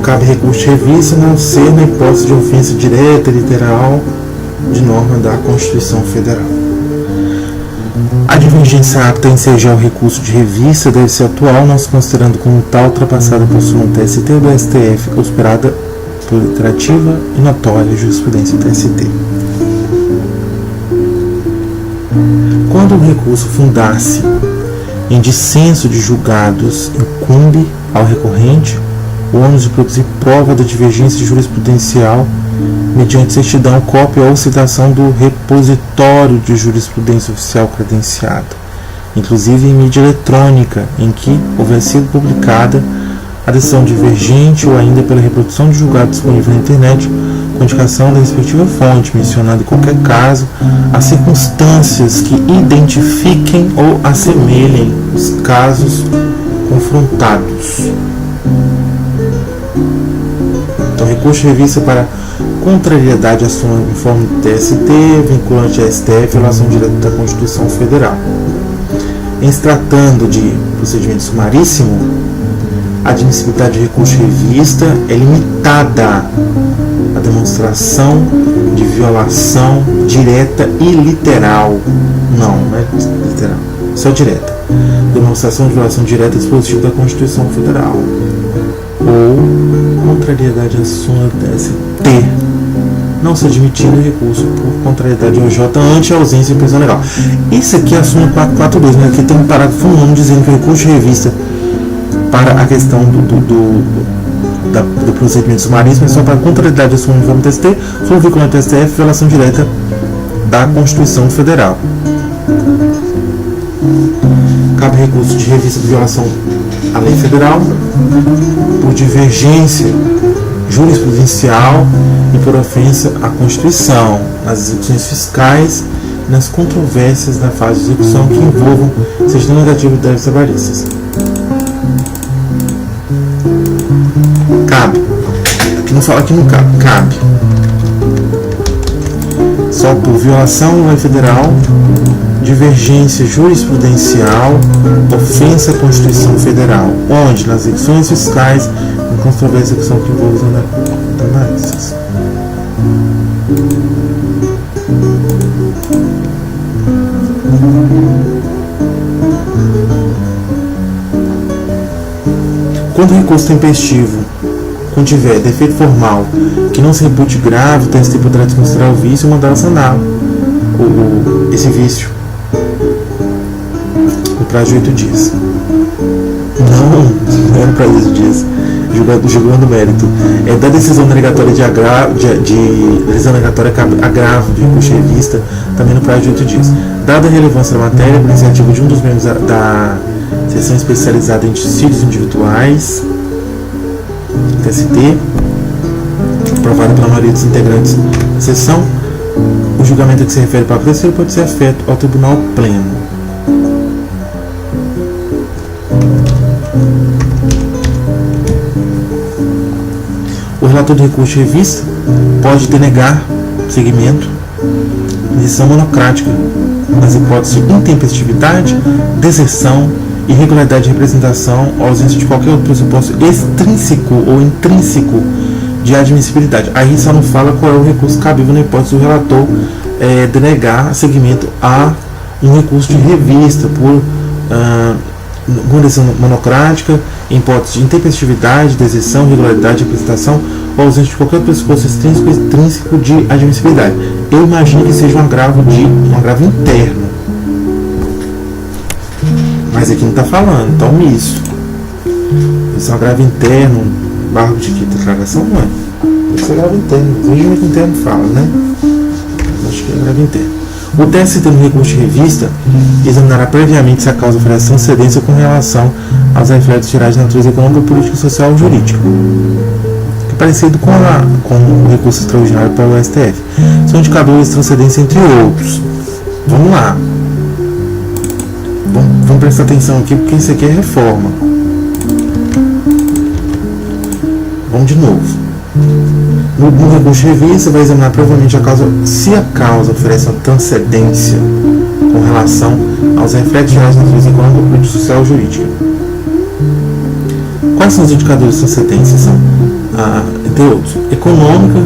Cabe recurso de revista, não ser na hipótese de ofensa direta e literal de norma da Constituição Federal. A divergência apta a ensejar o recurso de revista deve ser atual, não se considerando como tal ultrapassada por súmula TST ou do STF, considerada por iterativa e notória jurisprudência TST. Quando o recurso fundar-se em dissenso de julgados, incumbe ao recorrente o ônus de produzir prova da divergência jurisprudencial mediante certidão, cópia ou citação do repositório de jurisprudência oficial credenciado, inclusive em mídia eletrônica, em que houver sido publicada a decisão divergente ou ainda pela reprodução de julgado disponível na internet com indicação da respectiva fonte, mencionando em qualquer caso as circunstâncias que identifiquem ou assemelhem os casos confrontados. Então, recurso de revista para contrariedade à súmula informe do TST, vinculante à STF, relação direta da Constituição Federal. Em se tratando de procedimento sumaríssimo, a admissibilidade de recurso de revista é limitada à demonstração de violação direta e literal. Não é literal, só direta. Demonstração de violação direta do dispositivo da Constituição Federal. Ou contrariedade à súmula do TST, não se admitindo recurso por contrariedade ao J ante a ausência de prisão legal. Isso aqui é a súmula 442, mas aqui tem um parágrafo 1 dizendo que o recurso de revista para a questão do procedimento sumaríssimo é só para contrariedade à súmula informe do TST, súmula vinculante ao STF, violação direta da Constituição Federal. Cabe recurso de revista de violação à lei federal por divergência jurisprudencial e por ofensa à Constituição, nas execuções fiscais e nas controvérsias na fase de execução que envolvam certidão negativa de débitos trabalhistas. Cabe. Aqui não fala que não cabe. Cabe. Só por violação à lei federal, divergência jurisprudencial, ofensa à Constituição Federal, onde nas execuções fiscais e controvérsia que envolvem os análises. Quando o recurso tempestivo contiver defeito formal que não se repute grave, o TST poderá desconsiderar o vício e mandar sanar esse vício no prazo de 8 dias. Não é no prazo de 8 dias, julgando o mérito. É da decisão negatória de agravo de recurso de revista, também no prazo de 8 dias. Dada a relevância da matéria, por iniciativa de um dos membros da seção especializada em dissídios individuais, TST, aprovada pela maioria dos integrantes da seção, o julgamento a que se refere para o terceiro pode ser afeto ao tribunal pleno. O relator de recurso de revista pode denegar seguimento de decisão monocrática nas hipóteses de intempestividade, deserção, irregularidade de representação ou ausência de qualquer outro pressuposto extrínseco ou intrínseco de admissibilidade. Aí só não fala qual é o recurso cabível na hipótese do relator denegar seguimento a um recurso de revista por uma decisão monocrática, em hipótese de intempestividade, deserção, irregularidade de representação ou ausência de qualquer pressuposto extrínseco ou intrínseco de admissibilidade. Eu imagino que seja um agravo interno. Mas aqui não está falando, então omisso. Isso é um agravo interno, barro de que declaração não é. Isso é agravo interno, o regimento interno fala, né? Acho que é agravo interno. O TST no recurso de revista examinará previamente se a causa oferece transcendência com relação aos efeitos gerais de natureza econômica, política, social ou jurídica. Que é parecido com o recurso extraordinário para o STF. São indicadores de transcendência entre outros. Vamos lá. Vamos prestar atenção aqui porque isso aqui é reforma. Vamos de novo. No recurso de revista vai examinar provavelmente a causa, se a causa oferece uma transcendência com relação aos reflexos gerais da natureza econômica, política, social ou jurídica. Quais são os indicadores de transcendência? São, entre outros, econômica,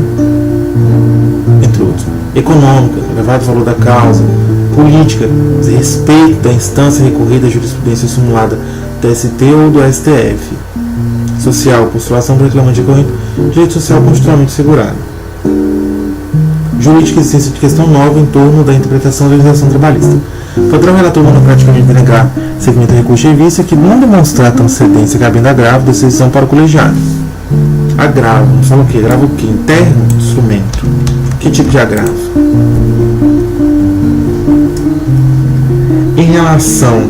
elevado valor da causa, política, respeito da instância recorrida à jurisprudência simulada do TST ou do STF. Social, postulação do reclamante recorrente, direito social constitucionalmente assegurado. Jurídica, existência de questão nova em torno da interpretação da legislação trabalhista. Poderá o relator monocraticamente denegar segmento de recurso de revista que não demonstrar transcendência cabendo agravo da decisão para o colegiado. Agravo, fala o quê? Agravo o quê? Interno? Instrumento. Que tipo de agravo? Em relação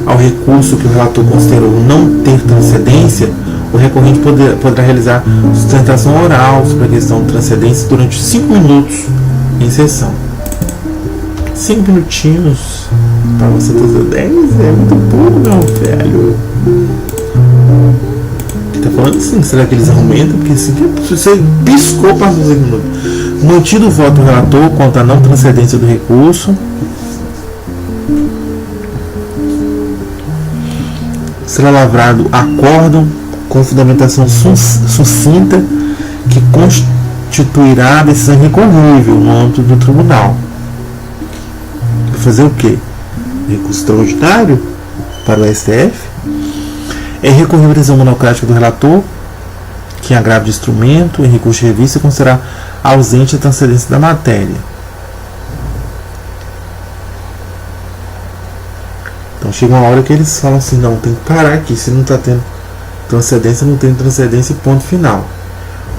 ao recurso que o relator considerou não ter transcendência, o recorrente poderá realizar sustentação oral sobre a questão de transcendência durante 5 minutos em sessão. 5 minutinhos Pra você ter 10 é muito pouco, meu velho. Tá falando assim, será que eles aumentam? Porque assim, se você piscou, passou 5 minutos. Mantido o voto do relator quanto à não transcendência do recurso. Será lavrado acórdão com fundamentação sucinta que constituirá a decisão recorrível no âmbito do tribunal. Fazer o quê? Recurso extraordinário para o STF. É recorrível a decisão monocrática do relator, que em agravo de instrumento, em recurso de revista, considerará ausente a transcendência da matéria. Então chega uma hora que eles falam assim, não, tem que parar aqui, se não está tendo transcendência, não tem transcendência, ponto final.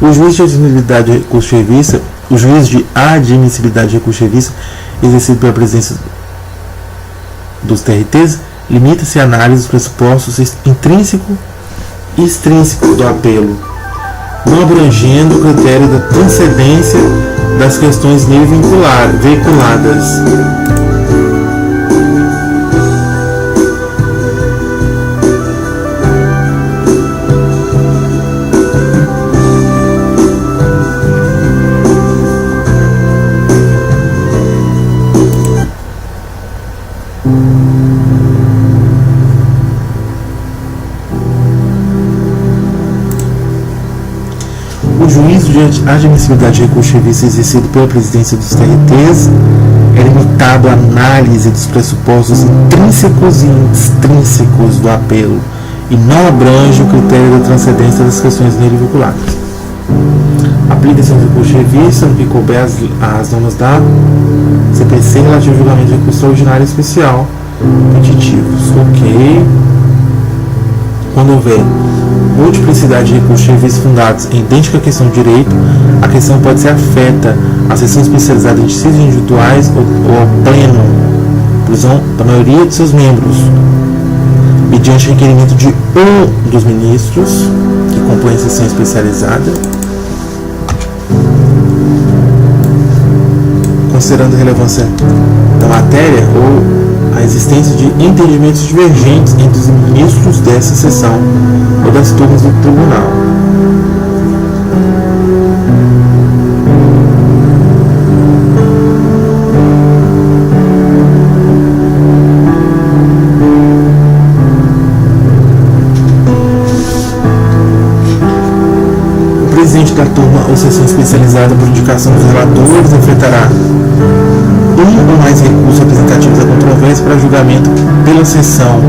O juiz de admissibilidade de recurso de revista, o juiz de admissibilidade de recurso de revista, exercido pela presidência dos TRTs, limita-se à análise dos pressupostos intrínseco e extrínseco do apelo, não abrangendo o critério da transcendência das questões nele veiculadas. O juízo de admissibilidade de recurso de revista exercido pela presidência dos TRTs é limitado à análise dos pressupostos intrínsecos e extrínsecos do apelo e não abrange o critério da transcendência das questões nele vinculadas. Aplica-se ao recurso de revista no que couber as normas da CPC relativo ao julgamento de recurso extraordinário especial petitivos. Ok. Quando houver multiplicidade de recursos de revista fundados em idêntica questão de direito, a questão pode ser afeta à sessão especializada em dissídios individuais ou ao pleno, inclusão da maioria de seus membros, mediante requerimento de um dos ministros que compõem a sessão especializada, considerando a relevância da matéria ou a existência de entendimentos divergentes entre os ministros dessa sessão ou das turmas do tribunal. O presidente da turma ou sessão especializada por indicação dos relatores enfrentará um ou mais recursos representativos da controvérsia para julgamento pela sessão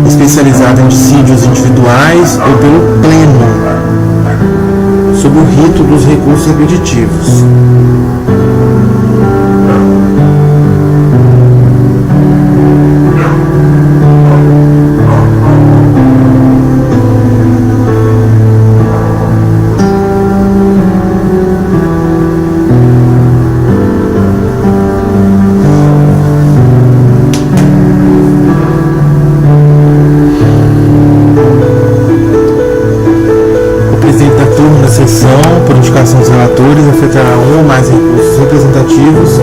especializada em dissídios individuais ou pelo pleno, sob o rito dos recursos repetitivos. Por indicação dos relatores, afetará um ou mais recursos representativos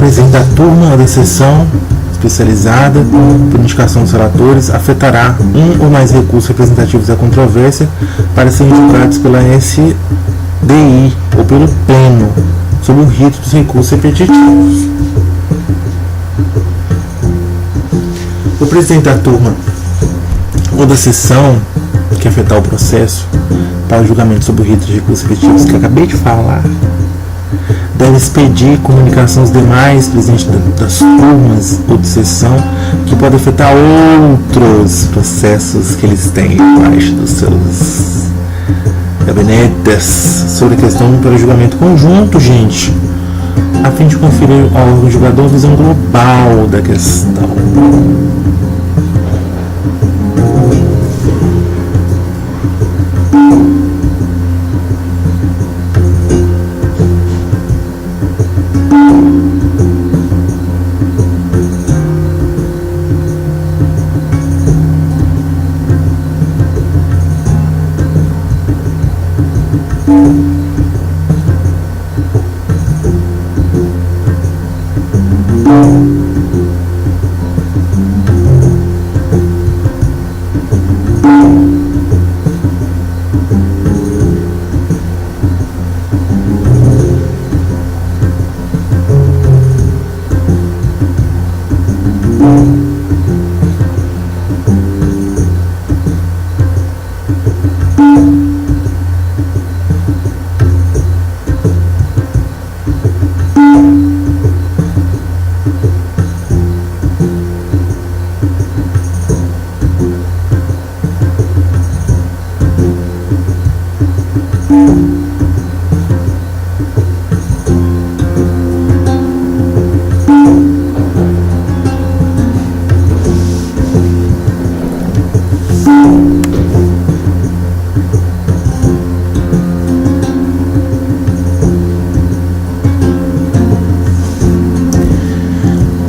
O presidente da turma da sessão especializada, por indicação dos relatores, afetará um ou mais recursos representativos da controvérsia para serem julgados pela SDI ou pelo Pleno, sob o rito dos recursos repetitivos. O presidente da turma ou da sessão que afetar o processo para julgamento sob o rito de recursos repetitivos que eu acabei de falar, deve expedir comunicação aos demais presidentes das turmas ou de sessão que pode afetar outros processos que eles têm embaixo dos seus gabinetes sobre a questão para julgamento conjunto, gente, a fim de conferir ao órgão julgador uma visão global da questão.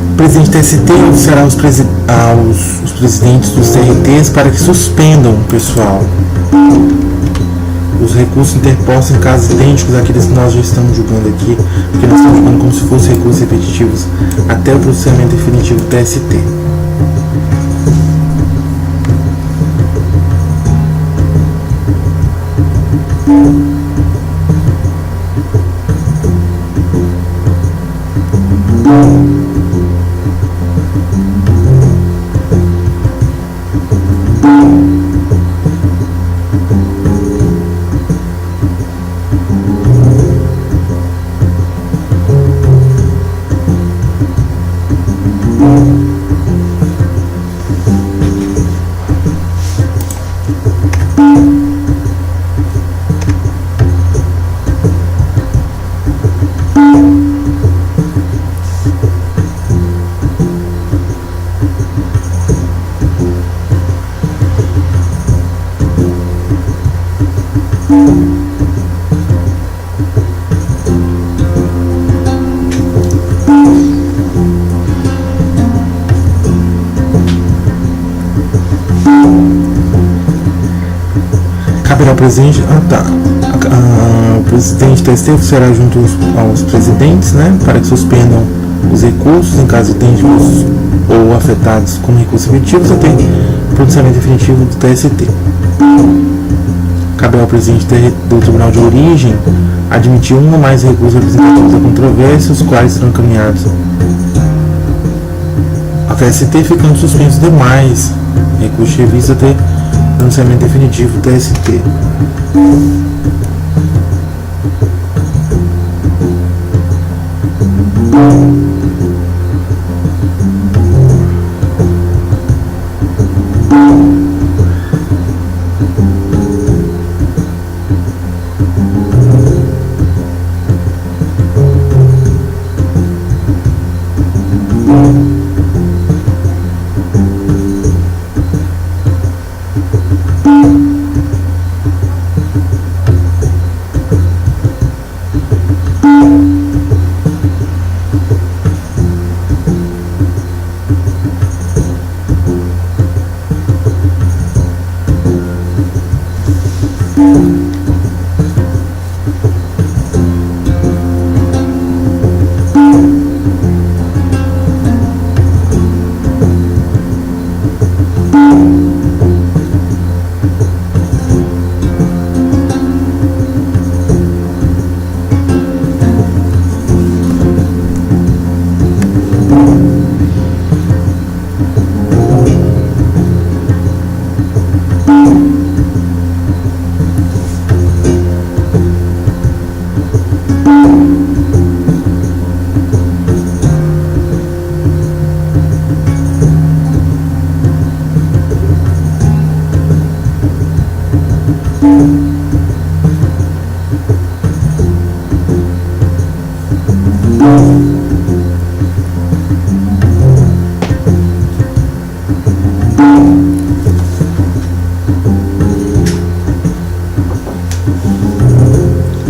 O presidente do TST anunciará aos presidentes dos TRTs para que suspendam, pessoal, os recursos interpostos em casos idênticos àqueles que nós já estamos julgando aqui, porque nós estamos julgando como se fossem recursos repetitivos até o processamento definitivo do TST. presidente. O presidente do STF será junto aos presidentes, né, para que suspendam os recursos em caso idênticos ou afetados com recursos efetivos até pronunciamento definitivo do TST. Cabe ao presidente do Tribunal de Origem admitir um ou mais recursos representativos da controvérsia, os quais serão encaminhados ao TST, ficando suspensos demais recursos de revista até pronunciamento definitivo do TST.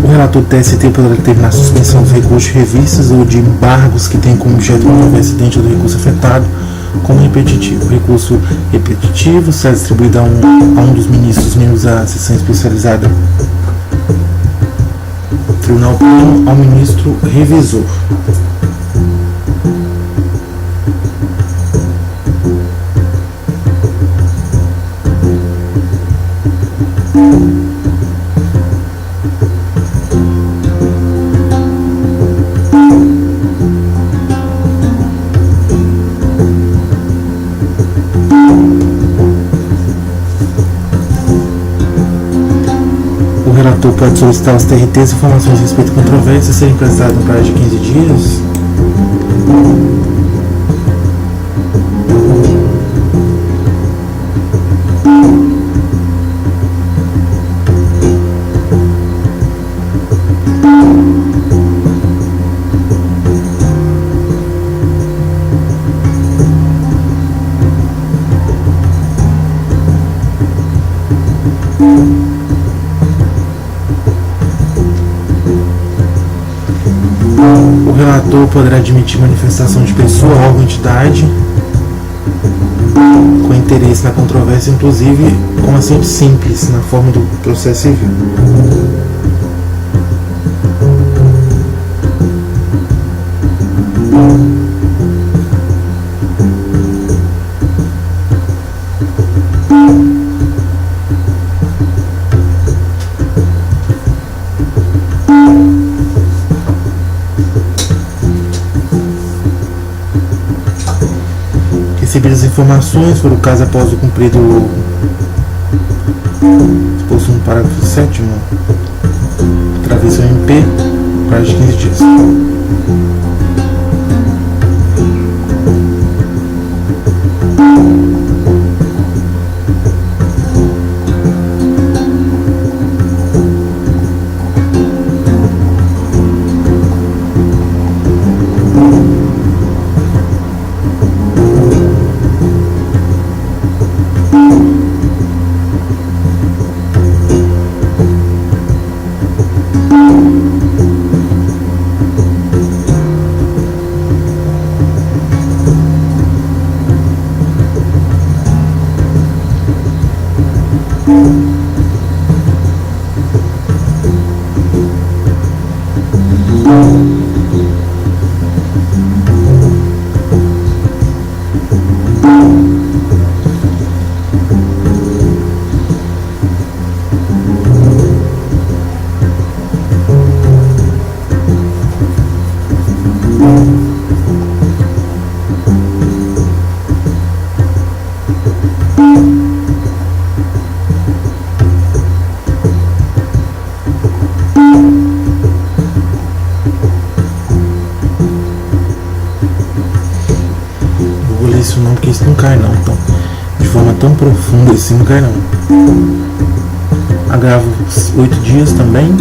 O relator do TST poderá determinar a suspensão dos recursos de revistas ou de embargos que tenham como objeto uma controvérsia dentro do recurso afetado como repetitivo. O recurso repetitivo será distribuído a um dos ministros membros da seção especializada do Tribunal Pleno ao ministro revisor. O relator pode solicitar aos TRTs informações a respeito de controvérsias serem prestadas no prazo de 15 dias. O relator poderá admitir manifestação de pessoa, órgão, entidade com interesse na controvérsia, inclusive com assento simples, na forma do processo civil. Recebidas as informações, for o caso após o cumprido exposto no parágrafo 7º, travessa o MP, prazo de 15 dias. isso não, porque isso não cai não. Então, de forma tão profunda assim não cai não. Agravo 8 dias também.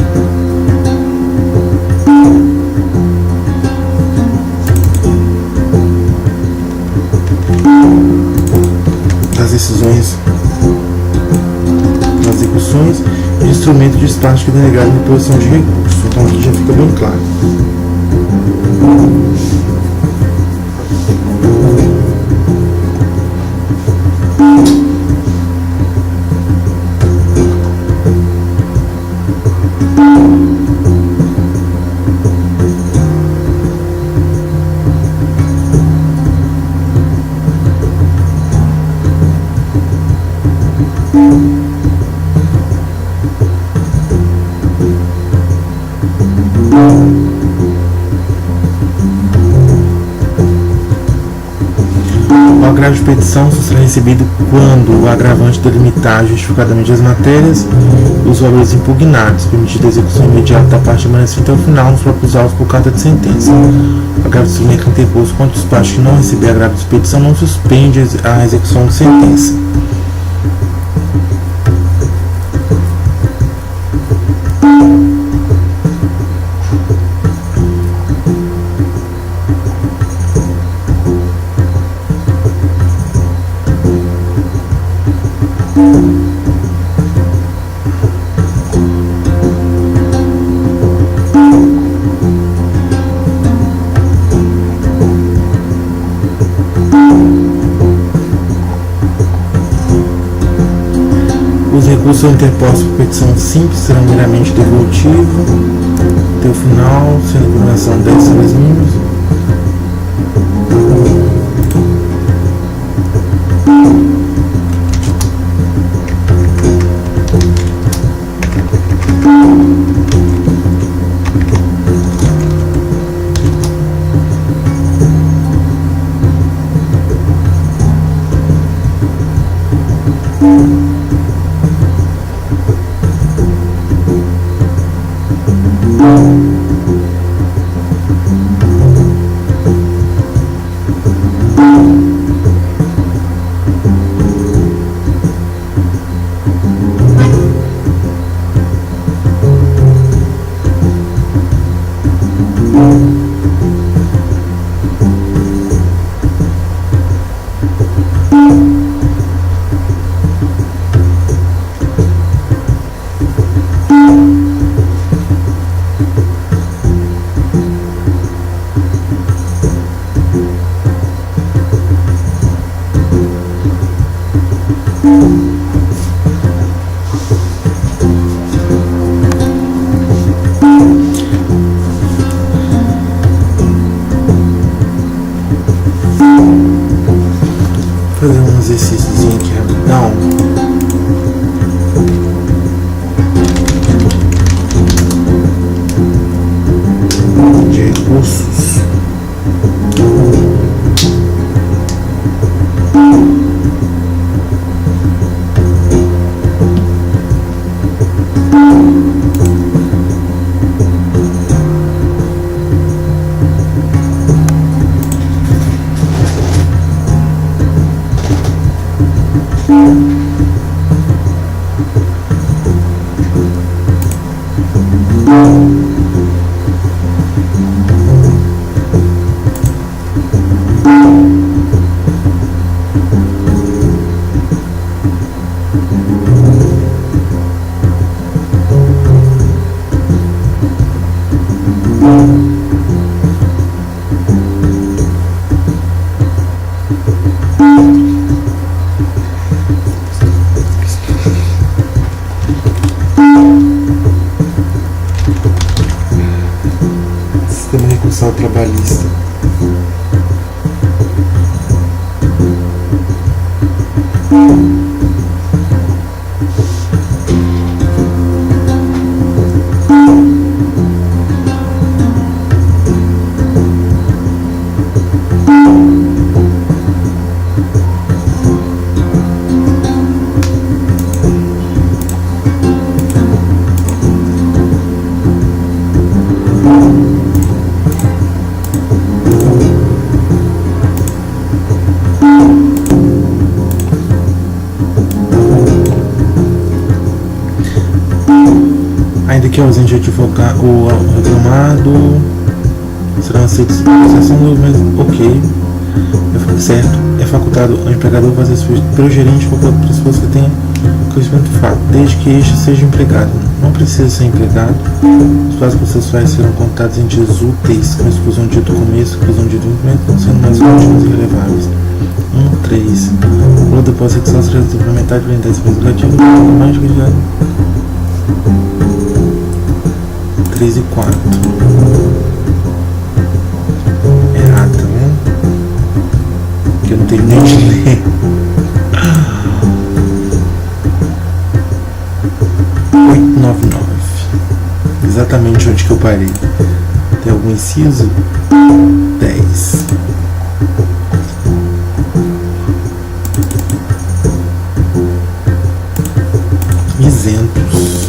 Das decisões, das execuções de instrumento de estática delegado em posição de recurso. Então aqui já fica bem claro. O agravo de petição só será recebido quando o agravante delimitar justificadamente as matérias e os valores impugnados, permitida a execução imediata da parte remanescente até o final nos próprios autos por carta de sentença. O agravo de disciplina interposto contra os partes que não receber agravo de petição não suspende a execução de sentença. Os recursos interpostos por petição simples serão meramente devolutivos até o final, sendo a impugnação 10 salários mínimos. Fazer um exercíciozinho aqui rapidão. De recursos. Sistema recursal trabalhista. que é ausente o advogado, o reclamado será aceito a negociação do documento. Ok. Certo. É facultado ao empregador fazer isso pelo gerente ou qualquer pessoa que tenha conhecimento do fato, desde que este seja empregado. Não precisa ser empregado. Os prazos processuais serão contados em dias úteis, com exclusão de do começo, exclusão de do implemento, não sendo mais contínuos e irreleváveis. 3. O valor da execução será suplementar de validade legislativa mais que já 3 e 4. Errado, tá vendo? Que eu não tenho nem de ler. 899. Exatamente onde que eu parei. Tem algum inciso? 10. Isentos.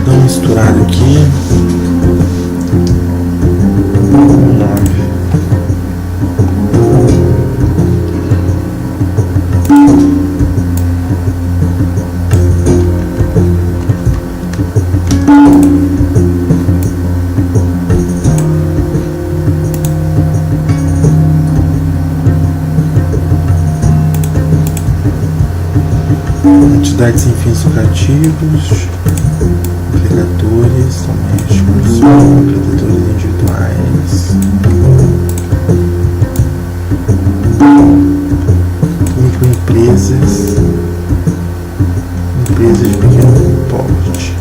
Dá uma misturada aqui. 9. Entidades sem fins lucrativos, empregadores domésticos, empreendedores individuais, microempresas, empresas de pequeno porte.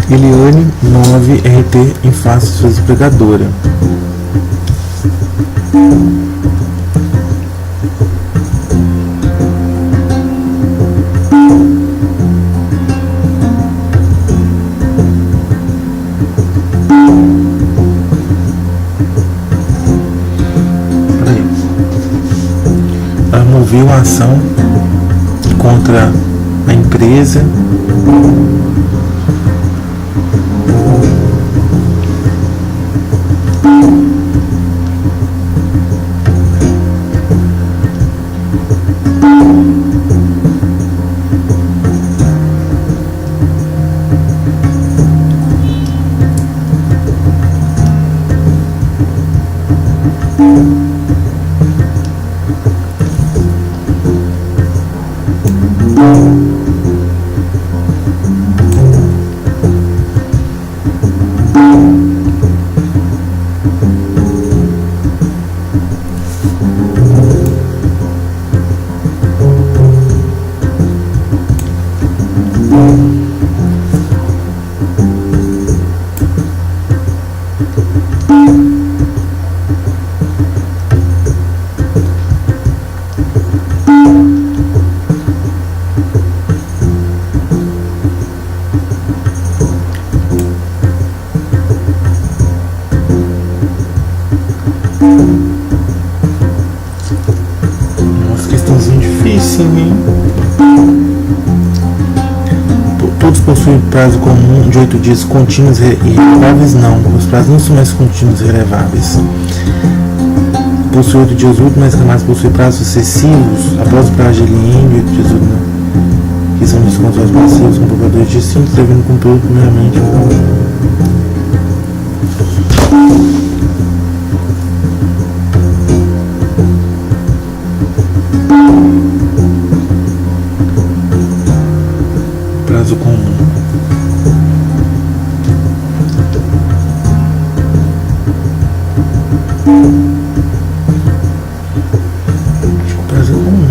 Eliane, 9, RT em face de sua empregadora. Ela moveu a ação contra a empresa possui prazo comum de 8 dias contínuos e releváveis? Não, os prazos não são mais contínuos e releváveis. Possui 8 dias úteis, mas jamais possui prazos sucessivos após o prazo de alienio de 8 dias úteis, não. Que são descontos passivos com compradores distintos, devendo cumprir primeiramente. Prazo comum. Prazo comum.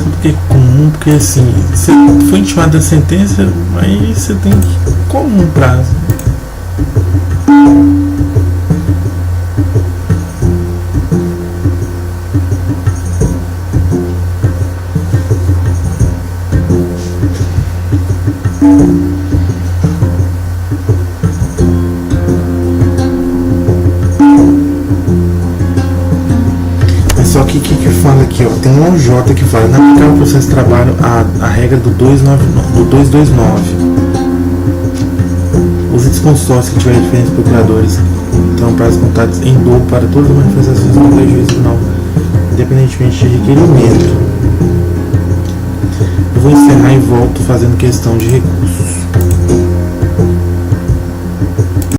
Por que comum? Porque assim, você foi intimado da sentença, aí você tem que comum prazo. Só que o que fala aqui, ó, tem um OJ que fala, não aplicar o processo de trabalho a regra do 229. Os litisconsórcios que tiverem diferentes procuradores terão prazos contados em dobro para todas as manifestações do juízo tribunal, independentemente de requerimento. Eu vou encerrar e volto fazendo questão de recursos.